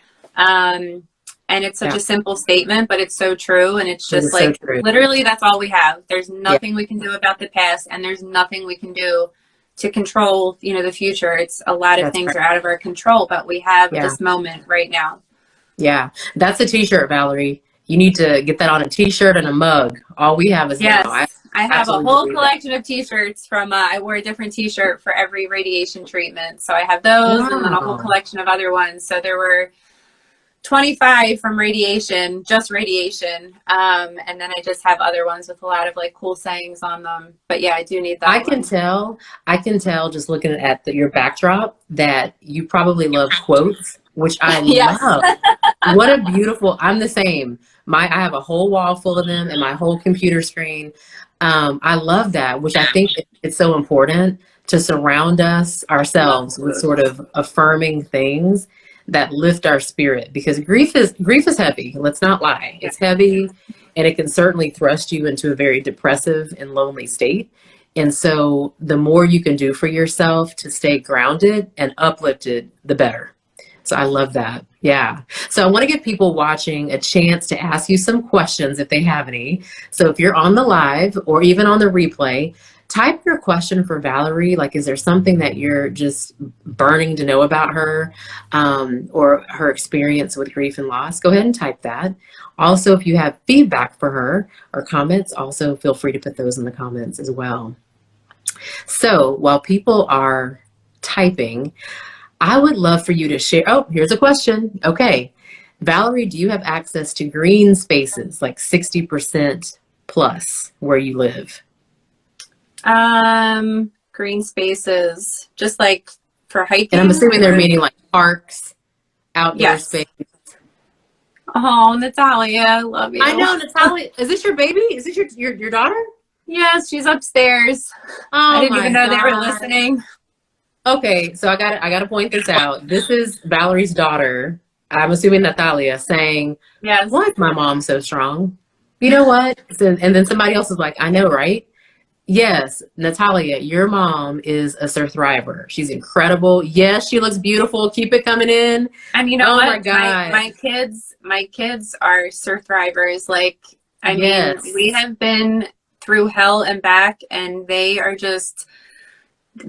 And it's such yeah. a simple statement, but it's so true. And it's It just is so like, true. literally, that's all we have. There's Yeah. nothing we can do about the past, and there's nothing we can do to control, you know, the future. It's a lot of That's things right. are out of our control, but we have Yeah. this moment right now. Yeah. That's a t-shirt, Valarie. You need to get that on a t-shirt and a mug. All we have is now. I Yes, I have a absolutely whole believe that. collection of t-shirts from, I wear a different t-shirt for every radiation treatment. So I have those and then a whole Wow. collection of other ones. So there were 25 from radiation, just radiation. And then I just have other ones with a lot of like cool sayings on them. But yeah, I do need I that can one. tell, I can tell just looking at your backdrop that you probably love quotes, which I Yes. love. What a beautiful, I'm the same. I have a whole wall full of them and my whole computer screen. I love that, which I think it's so important to surround us ourselves with sort of affirming things that lift our spirit, because grief is heavy. Let's not lie. It's heavy, and it can certainly thrust you into a very depressive and lonely state. And so the more you can do for yourself to stay grounded and uplifted, the better. So I love that. Yeah. So I want to give people watching a chance to ask you some questions if they have any. So if you're on the live or even on the replay, type your question for Valarie. Like, is there something that you're just burning to know about her, or her experience with grief and loss? Go ahead and type that. Also, if you have feedback for her or comments, also feel free to put those in the comments as well. So while people are typing, I would love for you to share. Oh, here's a question. Okay. Valarie, do you have access to green spaces, like 60% plus where you live? Green spaces, just like for hiking. And I'm assuming they're meaning like parks, outdoor space. Oh, Natalia, I love you. I know, Natalia. Is this your baby? Is this your daughter? Yes, she's upstairs. Oh, I didn't even know they were listening. Okay, so I got to point this out. This is Valerie's daughter. I'm assuming Natalia saying, "Yes, why is my mom so strong?" You know what? So, and then somebody else is like, "I know, right?" Yes, Natalia, your mom is a survivor. She's incredible. Yes, she looks beautiful. Keep it coming in. And you know what? My God. My kids are survivors. Like, I mean, we have been through hell and back, and they are just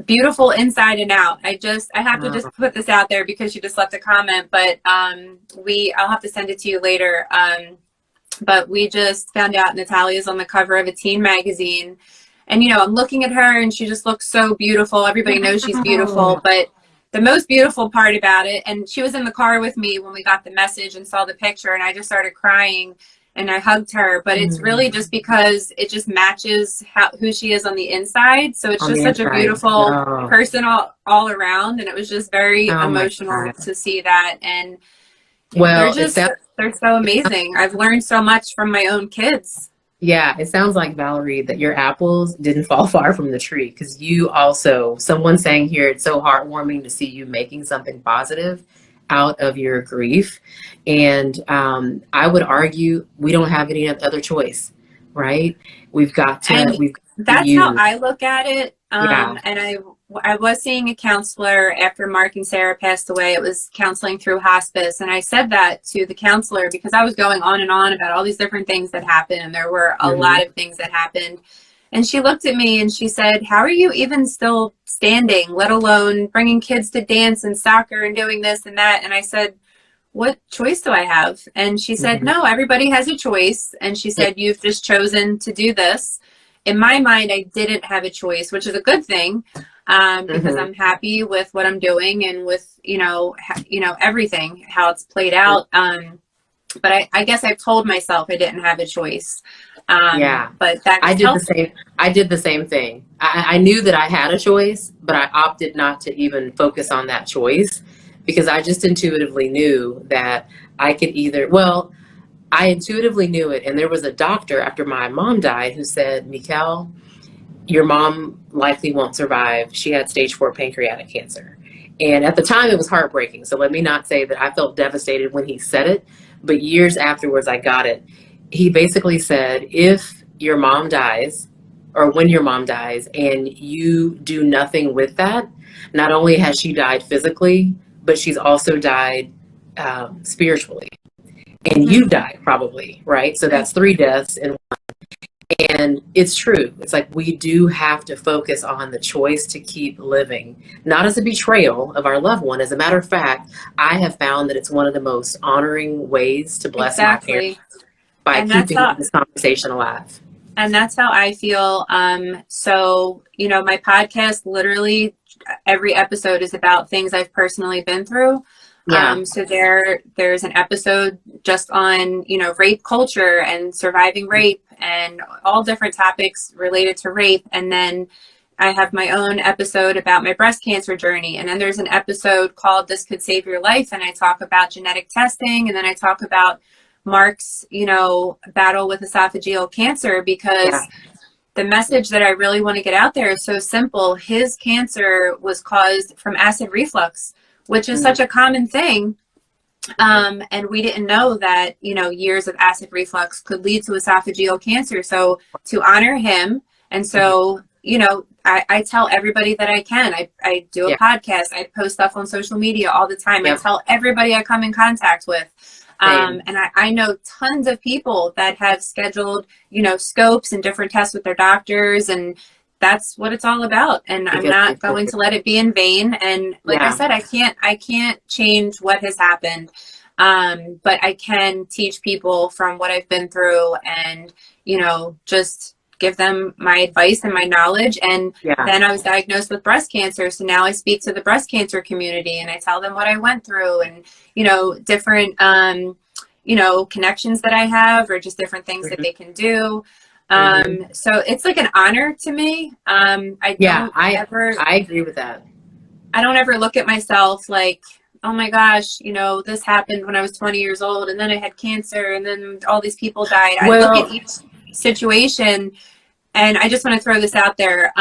beautiful inside and out. I have to just put this out there because you just left a comment, but I'll have to send it to you later. But we just found out Natalia's on the cover of a teen magazine. And, you know, I'm looking at her and she just looks so beautiful. Everybody knows she's beautiful. But the most beautiful part about it, and she was in the car with me when we got the message and saw the picture, and I just started crying and I hugged her. But it's really just because it just matches who she is on the inside. So it's just such a beautiful person all around. And it was just very emotional to see that. And they're so amazing. I've learned so much from my own kids. Yeah, it sounds like, Valarie, that your apples didn't fall far from the tree, because you also, someone saying here, it's so heartwarming to see you making something positive out of your grief. And I would argue we don't have any other choice, right? We've got to. That's how I look at it. And I was seeing a counselor after Mark and Sarah passed away. It was counseling through hospice. And I said that to the counselor because I was going on and on about all these different things that happened. And there were a lot of things that happened. And she looked at me and she said, how are you even still standing, let alone bringing kids to dance and soccer and doing this and that? And I said, what choice do I have? And she said, no, everybody has a choice. And she said, you've just chosen to do this. In my mind, I didn't have a choice, which is a good thing, because I'm happy with what I'm doing and with, everything, how it's played out. But I guess I've told myself I didn't have a choice. But I did the same thing. I knew that I had a choice, but I opted not to even focus on that choice, because I just intuitively knew that I could I intuitively knew it. And there was a doctor after my mom died who said, Mekel, your mom likely won't survive. She had stage 4 pancreatic cancer. And at the time it was heartbreaking. So let me not say that I felt devastated when he said it, but years afterwards I got it. He basically said, if your mom dies, or when your mom dies, and you do nothing with that, not only has she died physically, but she's also died spiritually. And you died probably, right? So that's 3 deaths in one. And it's true. It's like we do have to focus on the choice to keep living, not as a betrayal of our loved one. As a matter of fact, I have found that it's one of the most honoring ways to bless my parents by keeping this conversation alive. And that's how I feel. So, my podcast, literally every episode is about things I've personally been through. So there's an episode just on, rape culture and surviving rape and all different topics related to rape. And then I have my own episode about my breast cancer journey. And then there's an episode called This Could Save Your Life. And I talk about genetic testing. And then I talk about Mark's, battle with esophageal cancer, because the message that I really want to get out there is so simple. His cancer was caused from acid reflux, which is such a common thing. And we didn't know that, years of acid reflux could lead to esophageal cancer. So to honor him. And so, I tell everybody that I can. I do a podcast. I post stuff on social media all the time. I tell everybody I come in contact with. And I know tons of people that have scheduled, scopes and different tests with their doctors, and that's what it's all about. And I'm not going to let it be in vain. And like I said, I can't change what has happened. But I can teach people from what I've been through and, just give them my advice and my knowledge. And then I was diagnosed with breast cancer. So now I speak to the breast cancer community and I tell them what I went through and, different, connections that I have or just different things that they can do. So it's like an honor to me. I agree with that. I don't ever look at myself like, oh my gosh, this happened when I was 20 years old and then I had cancer and then all these people died. I look at each situation and I just want to throw this out there.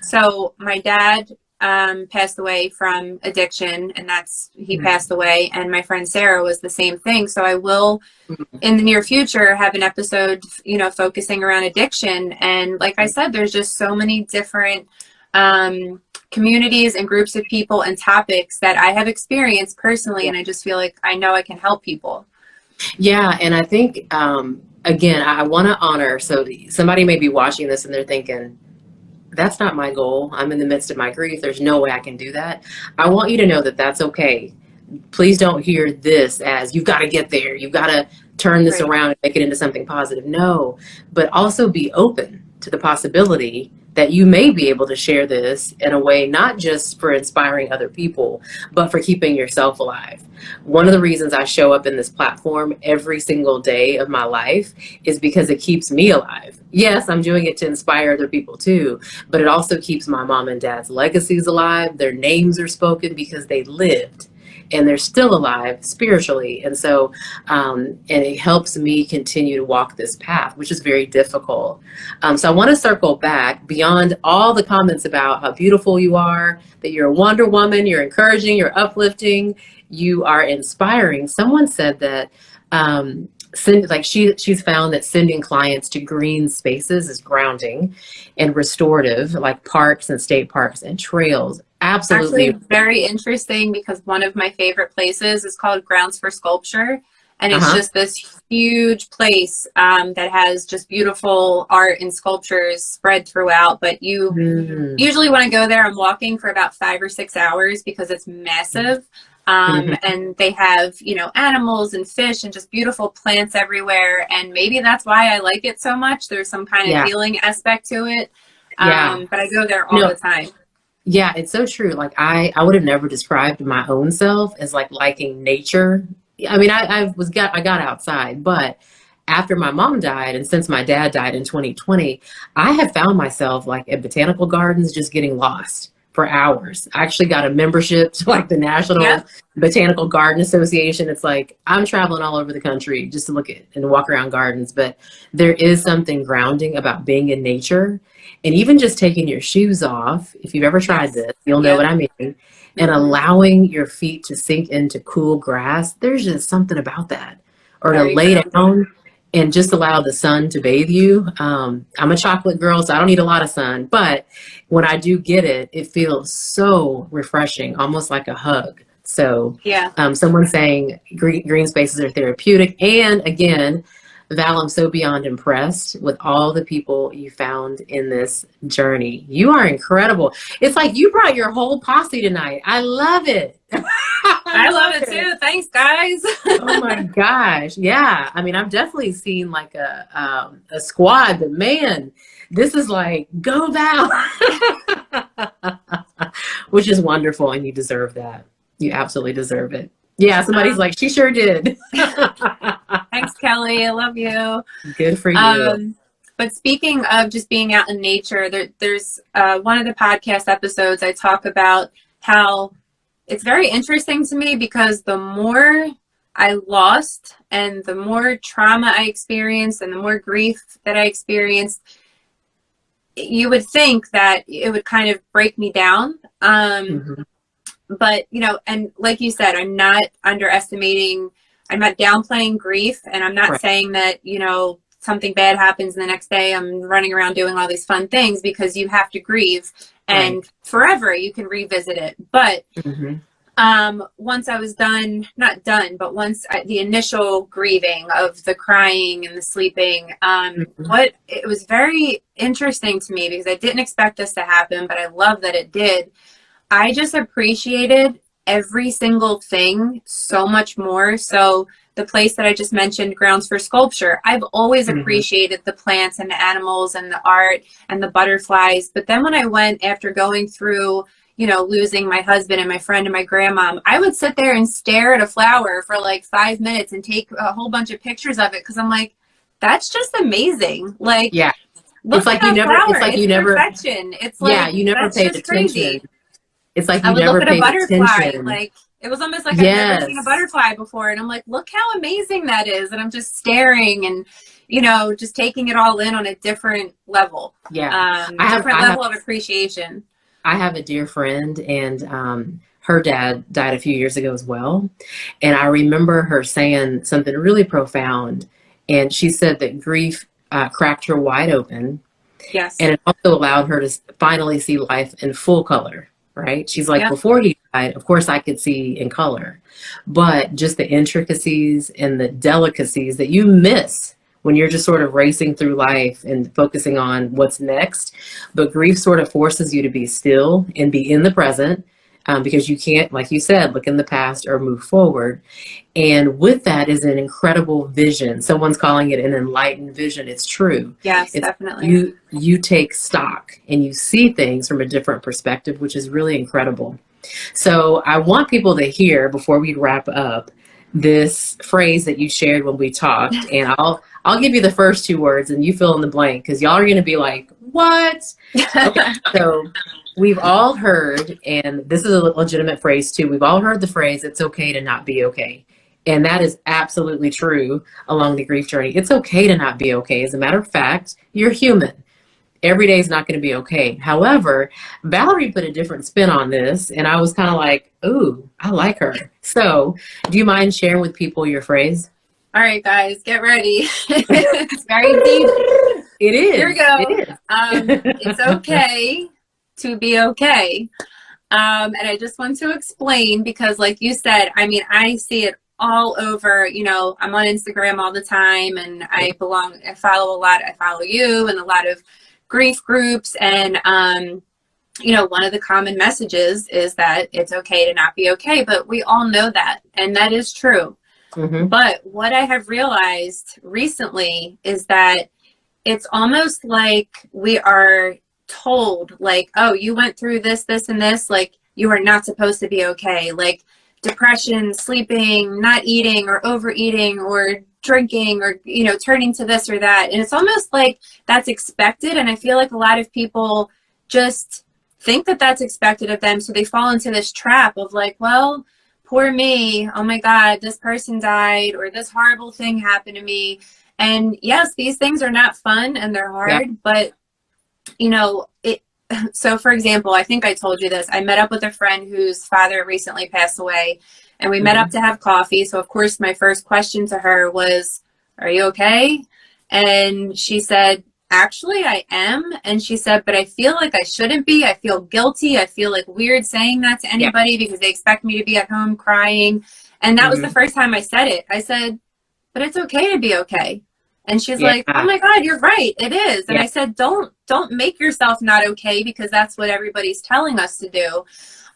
So my dad passed away from addiction, and he passed away, and my friend Sarah was the same thing. So I will in the near future have an episode, focusing around addiction. And like I said, there's just so many different communities and groups of people and topics that I have experienced personally, and I just feel like I know I can help people. Yeah, and I think again, I want to honor, so somebody may be watching this and they're thinking, that's not my goal. I'm in the midst of my grief. There's no way I can do that. I want you to know that that's okay. Please don't hear this as you've got to get there. You've got to turn this around and make it into something positive. No, but also be open to the possibility that you may be able to share this in a way, not just for inspiring other people, but for keeping yourself alive. One of the reasons I show up in this platform every single day of my life is because it keeps me alive. Yes, I'm doing it to inspire other people too, but it also keeps my mom and dad's legacies alive. Their names are spoken because they lived. And they're still alive spiritually. And so, and it helps me continue to walk this path, which is very difficult. So I want to circle back beyond all the comments about how beautiful you are, that you're a Wonder Woman, you're encouraging, you're uplifting, you are inspiring. Someone said that, she's found that sending clients to green spaces is grounding and restorative, like parks and state parks and trails. Absolutely. Actually, very interesting, because one of my favorite places is called Grounds for Sculpture. And it's just this huge place that has just beautiful art and sculptures spread throughout. But you usually want to go there. I'm walking for about 5 or 6 hours because it's massive. And they have, animals and fish and just beautiful plants everywhere. And maybe that's why I like it so much. There's some kind of healing aspect to it. But I go there all the time. Yeah, it's so true. Like I would have never described my own self as like liking nature. I mean, I got outside, but after my mom died and since my dad died in 2020, I have found myself like at botanical gardens just getting lost for hours. I actually got a membership to like the National Botanical Garden Association. It's like I'm traveling all over the country just to look at and walk around gardens, but there is something grounding about being in nature. And even just taking your shoes off, if you've ever tried this, you'll know what I mean, and allowing your feet to sink into cool grass, there's just something about that. Or to lay down and just allow the sun to bathe you. I'm a chocolate girl, so I don't need a lot of sun. But when I do get it, it feels so refreshing, almost like a hug. So someone saying green spaces are therapeutic. And again, Val, I'm so beyond impressed with all the people you found in this journey. You are incredible. It's like you brought your whole posse tonight. I love it. I love it too. Thanks, guys. Oh my gosh. Yeah. I mean, I've definitely seen like a squad, but man, this is like, go Val. Which is wonderful. And you deserve that. You absolutely deserve it. Yeah, somebody's like, she sure did. Thanks, Kelly. I love you. Good for you. But speaking of just being out in nature, there's one of the podcast episodes I talk about how it's very interesting to me because the more I lost and the more trauma I experienced and the more grief that I experienced, you would think that it would kind of break me down. Mm-hmm. But, you know, and like you said, I'm not underestimating, I'm not downplaying grief. And I'm not Right. saying that, you know, something bad happens and the next day I'm running around doing all these fun things, because you have to grieve, Right. and forever you can revisit it. But Mm-hmm. once I was done, not done, but the initial grieving of the crying and the sleeping, Mm-hmm. what it was very interesting to me, because I didn't expect this to happen, but I love that it did. I just appreciated every single thing so much more. So the place that I just mentioned, Grounds for Sculpture, I've always Mm-hmm. appreciated the plants and the animals and the art and the butterflies. But then when I went, after going through, you know, losing my husband and my friend and my grandmom, I would sit there and stare at a flower for like 5 minutes and take a whole bunch of pictures of it, because I'm like, that's just amazing. Like, Yeah. look at that It's flower. like It's you never, perfection. It's yeah, like, you never that's paid just attention. crazy. It's like I you would look never at a paid butterfly, attention. like it was almost like I've never seen a Yes. butterfly before. And I'm like, look how amazing that is. And I'm just staring and, you know, just taking it all in on a different level, Yeah. I have, different I have, level of appreciation. I have a dear friend, and her dad died a few years ago as well. And I remember her saying something really profound. And she said that grief cracked her wide open, Yes. and it also allowed her to finally see life in full color, right? She's like, Yep. before he died, of course I could see in color, but just the intricacies and the delicacies that you miss when you're just sort of racing through life and focusing on what's next. But grief sort of forces you to be still and be in the present, because you can't, like you said, look in the past or move forward. And with that is an incredible vision. Someone's calling it an enlightened vision. It's true. Yes, It's definitely. you take stock and you see things from a different perspective, which is really incredible. So I want people to hear, before we wrap up, this phrase that you shared when we talked, and I'll give you the first two words and you fill in the blank, because y'all are going to be like, what? Okay, so we've all heard, and this is a legitimate phrase too, we've all heard the phrase, it's okay to not be okay. And that is absolutely true along the grief journey. It's okay to not be okay. As a matter of fact, you're human. Every day is not going to be okay. However, Valarie put a different spin on this, and I was kind of like, ooh, I like her. So, do you mind sharing with people your phrase? All right, guys, get ready. It's very deep. It Here we is. go. It It's is. okay to be okay. And I just want to explain, because like you said, I mean, I see it all over, you know, I'm on Instagram all the time, and I follow a lot, I follow you and a lot of grief groups. And, you know, one of the common messages is that it's okay to not be okay, but we all know that. And that is true. Mm-hmm. But what I have realized recently is that it's almost like we are told, like, oh, you went through this, this, and this, like, you are not supposed to be okay. Like depression, sleeping, not eating or overeating or drinking, or, you know, turning to this or that. And it's almost like that's expected. And I feel like a lot of people just think that that's expected of them. So they fall into this trap of like, well, poor me. Oh my God, this person died, or this horrible thing happened to me. And yes, these things are not fun and they're Yeah. hard, but you know, so for example, I think I told you this. I met up with a friend whose father recently passed away, and we met up Mm-hmm. to have coffee. So of course my first question to her was, are you okay? And she said, actually I am. And she said, but I feel like I shouldn't be. I feel guilty. I feel like weird saying that to Yeah. anybody, because they expect me to be at home crying. And that was the Mm-hmm. first time I said it. I said, but it's okay to be okay. And she's Yeah. like, oh my God, you're right. It is. And Yeah. I said, don't make yourself not okay, because that's what everybody's telling us to do.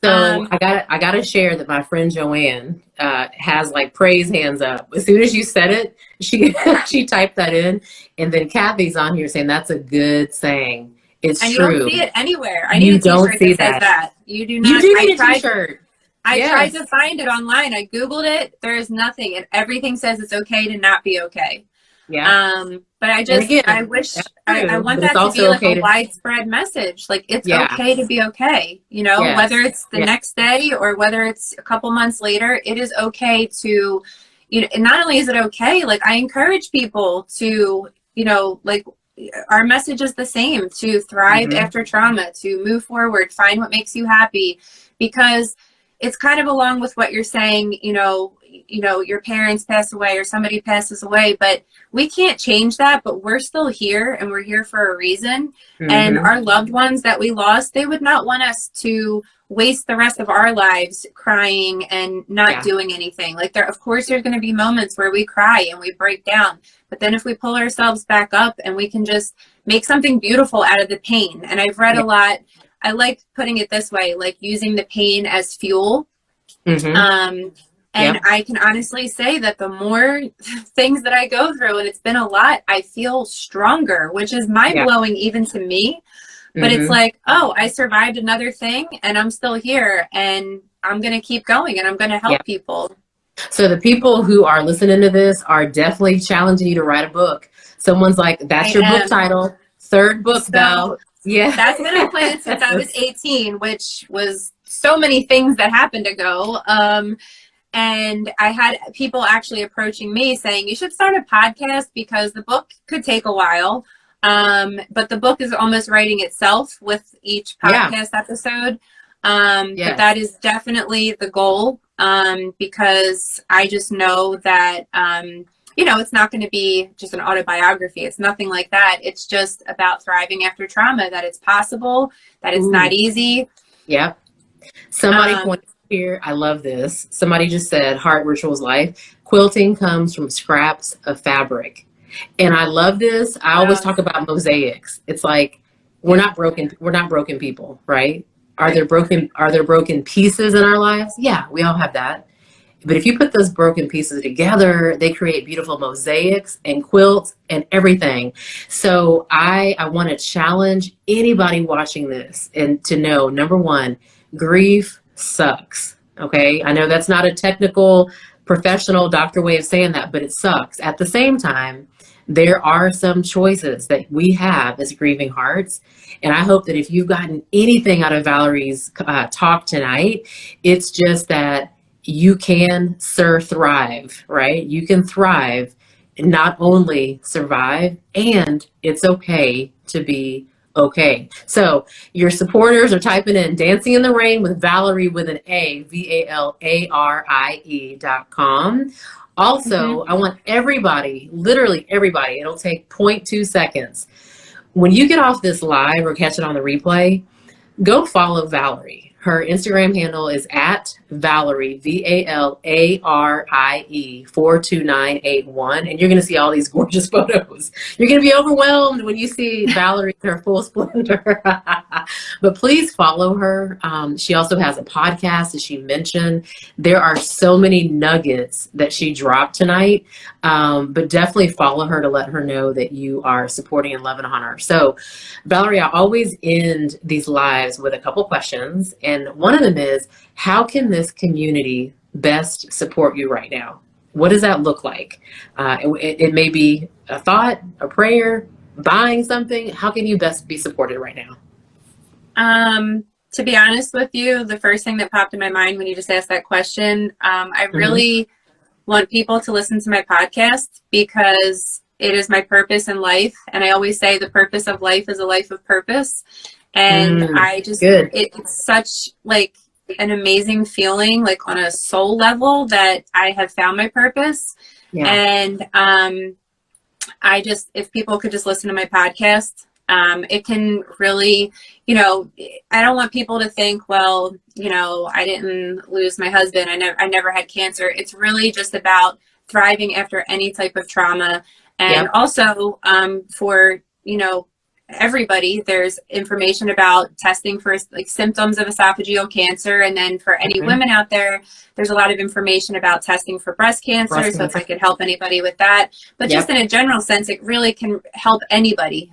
So I gotta share that my friend Joanne has like praise hands up. As soon as you said it, she she typed that in, and then Kathy's on here saying that's a good saying. It's And you don't true. see it anywhere. I need You a don't t-shirt see that says that. that. You do You not. do need a t-shirt. I tried Yes. to find it online. I Googled it. There is nothing. And everything says it's okay to not be okay. Yeah. But And I again, wish, that's I true, want but it's that to be also like a okay to, widespread message. Like, it's yeah. okay to be okay. You know, whether Yes. it's the Yeah. next day or whether it's a couple months later, it is okay to, you know, and not only is it okay, like I encourage people to, you know, like our message is the same: to thrive after trauma, to move forward, find what makes you happy, because it's kind of along with what you're saying, your parents pass away or somebody passes away, but we can't change that, but we're still here and we're here for a reason. And our loved ones that we lost, they would not want us to waste the rest of our lives crying and not doing anything. Like, of course there's going to be moments where we cry and we break down, but then if we pull ourselves back up and we can just make something beautiful out of the pain. And I've read a lot, I like putting it this way, like using the pain as fuel. And I can honestly say that the more things that I go through, and it's been a lot, I feel stronger, which is mind-blowing even to me. But it's like, oh, I survived another thing and I'm still here and I'm going to keep going and I'm going to help people. So the people who are listening to this are definitely challenging you to write a book. Someone's like, that's your book title. Third book, Val. Yeah. That's been a plan since I was 18, which was so many things that happened ago. And I had people actually approaching me saying, you should start a podcast because the book could take a while. But the book is almost writing itself with each podcast episode. But that is definitely the goal. Because I just know that, it's not going to be just an autobiography. It's nothing like that. It's just about thriving after trauma, that it's possible, that it's not easy. Yep. Somebody pointed here, I love this. Somebody just said, Heart Rituals Life, quilting comes from scraps of fabric. And I love this. I always talk about mosaics. It's like, we're not broken people, right? Are there broken pieces in our lives? Yeah, we all have that. But if you put those broken pieces together, they create beautiful mosaics and quilts and everything. So I want to challenge anybody watching this and to know, number one, grief sucks. Okay. I know that's not a technical, professional doctor way of saying that, but it sucks. At the same time, there are some choices that we have as grieving hearts. And I hope that if you've gotten anything out of Valarie's talk tonight, it's just that you can thrive, right? You can thrive, not only survive, and it's okay to be okay. So your supporters are typing in Dancing in the Rain with Valarie with an A, VALARIE.com. Also, I want everybody, literally everybody, it'll take 0.2 seconds. When you get off this live or catch it on the replay, go follow Valarie. Her Instagram handle is at Valarie, VALARIE 42981. And you're going to see all these gorgeous photos. You're going to be overwhelmed when you see Valarie in her full splendor. But please follow her. She also has a podcast, as she mentioned. There are so many nuggets that she dropped tonight. But definitely follow her to let her know that you are supporting and loving on her. So, Valarie, I always end these lives with a couple questions. And one of them is, how can this community best support you right now? What does that look like? It may be a thought, a prayer, buying something. How can you best be supported right now? To be honest with you, the first thing that popped in my mind when you just asked that question, I really want people to listen to my podcast because it is my purpose in life. And I always say the purpose of life is a life of purpose. And I just, it's such like an amazing feeling, like on a soul level, that I have found my purpose. And I just, if people could just listen to my podcast, it can really, I don't want people to think, well, I didn't lose my husband. I never had cancer. It's really just about thriving after any type of trauma. And also for, everybody, there's information about testing for like symptoms of esophageal cancer. And then for any women out there, there's a lot of information about testing for breast cancer. So if I could help anybody with that, but just in a general sense, it really can help anybody.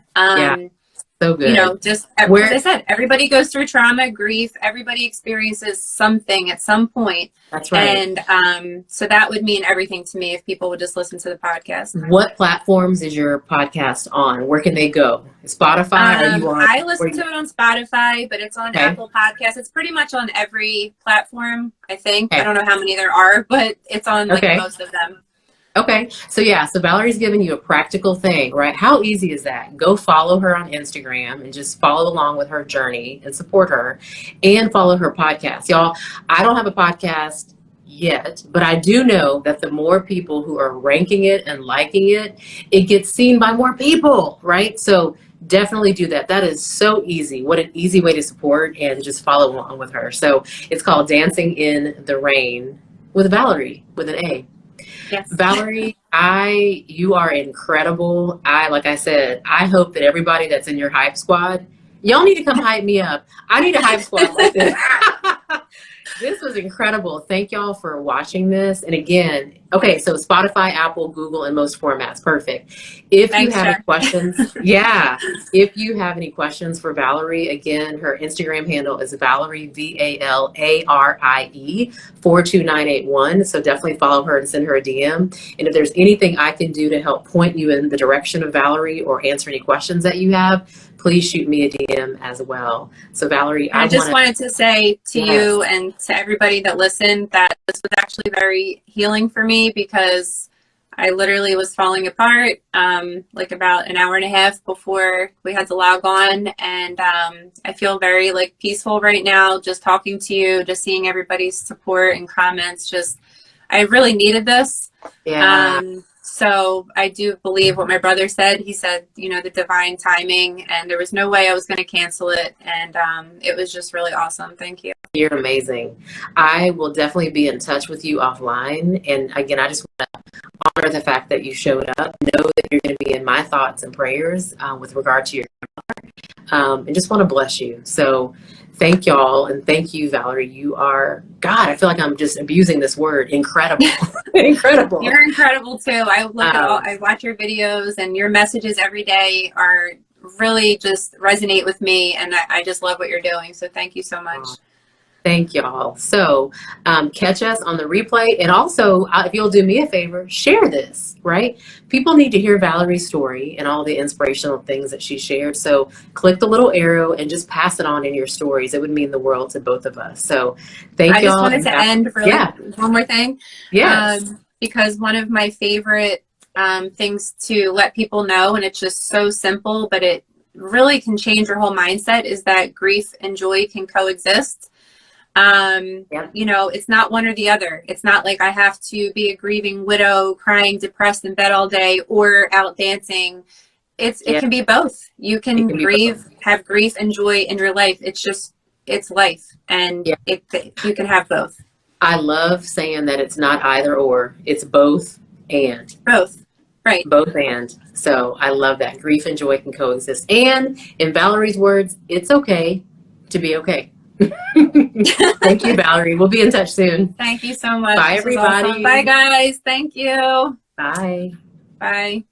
So good. Just as I said, everybody goes through trauma, grief. Everybody experiences something at some point. That's right. And so that would mean everything to me if people would just listen to the podcast. What platforms is your podcast on? Where can they go? Spotify? Are you on? I listen to it on Spotify, but it's on Apple Podcasts. It's pretty much on every platform, I think. I don't know how many there are, but it's on most of them. Okay. So yeah, so Valerie's giving you a practical thing, right? How easy is that? Go follow her on Instagram and just follow along with her journey and support her and follow her podcast. Y'all, I don't have a podcast yet, but I do know that the more people who are ranking it and liking it, it gets seen by more people, right? So definitely do that. That is so easy. What an easy way to support and just follow along with her. So it's called Dancing in the Rain with Valarie with an A. Yes. Valarie, you are incredible. Like I said, I hope that everybody that's in your hype squad, y'all need to come hype me up. I need a hype squad like this. This was incredible. Thank y'all for watching this. And again, okay, so Spotify, Apple, Google, and most formats. Perfect. If you Thanks, have any Jen. questions, yeah. If you have any questions for Valarie, again, her Instagram handle is Valarie, Valarie 42981. So definitely follow her and send her a DM. And if there's anything I can do to help point you in the direction of Valarie or answer any questions that you have, please shoot me a DM as well. So Valarie, I just wanted to say to you and to everybody that listened that this was actually very healing for me, because I literally was falling apart like about an hour and a half before we had to log on. And I feel very like peaceful right now, just talking to you, just seeing everybody's support and comments. Just, I really needed this. Yeah. So I do believe what my brother said. He said, you know, the divine timing, and there was no way I was going to cancel it. And it was just really awesome. Thank you. You're amazing. I will definitely be in touch with you offline. And again, I just want to honor the fact that you showed up. Know that you're going to be in my thoughts and prayers with regard to your and just want to bless you. So thank y'all. And thank you, Valarie. You are, God, I feel like I'm just abusing this word. Incredible. Incredible. You're incredible too. I look at I watch your videos, and your messages every day are really just resonate with me. And I just love what you're doing. So thank you so much. Thank y'all. So catch us on the replay. And also, if you'll do me a favor, share this, right? People need to hear Valarie's story and all the inspirational things that she shared. So click the little arrow and just pass it on in your stories. It would mean the world to both of us. So thank y'all. I just wanted to end really one more thing. Yes. Because one of my favorite things to let people know, and it's just so simple, but it really can change your whole mindset, is that grief and joy can coexist. You know, it's not one or the other. It's not like I have to be a grieving widow, crying, depressed in bed all day, or out dancing. It can be both. You can have grief and joy in your life. It's just, it's life, and you can have both. I love saying that it's not either or, it's both and. Both. Right. Both and. So I love that. Grief and joy can coexist. And in Valarie's words, it's okay to be okay. Thank you, Valarie. We'll be in touch soon. Thank you so much. Bye, everybody. Awesome. Bye, guys. Thank you. Bye. Bye.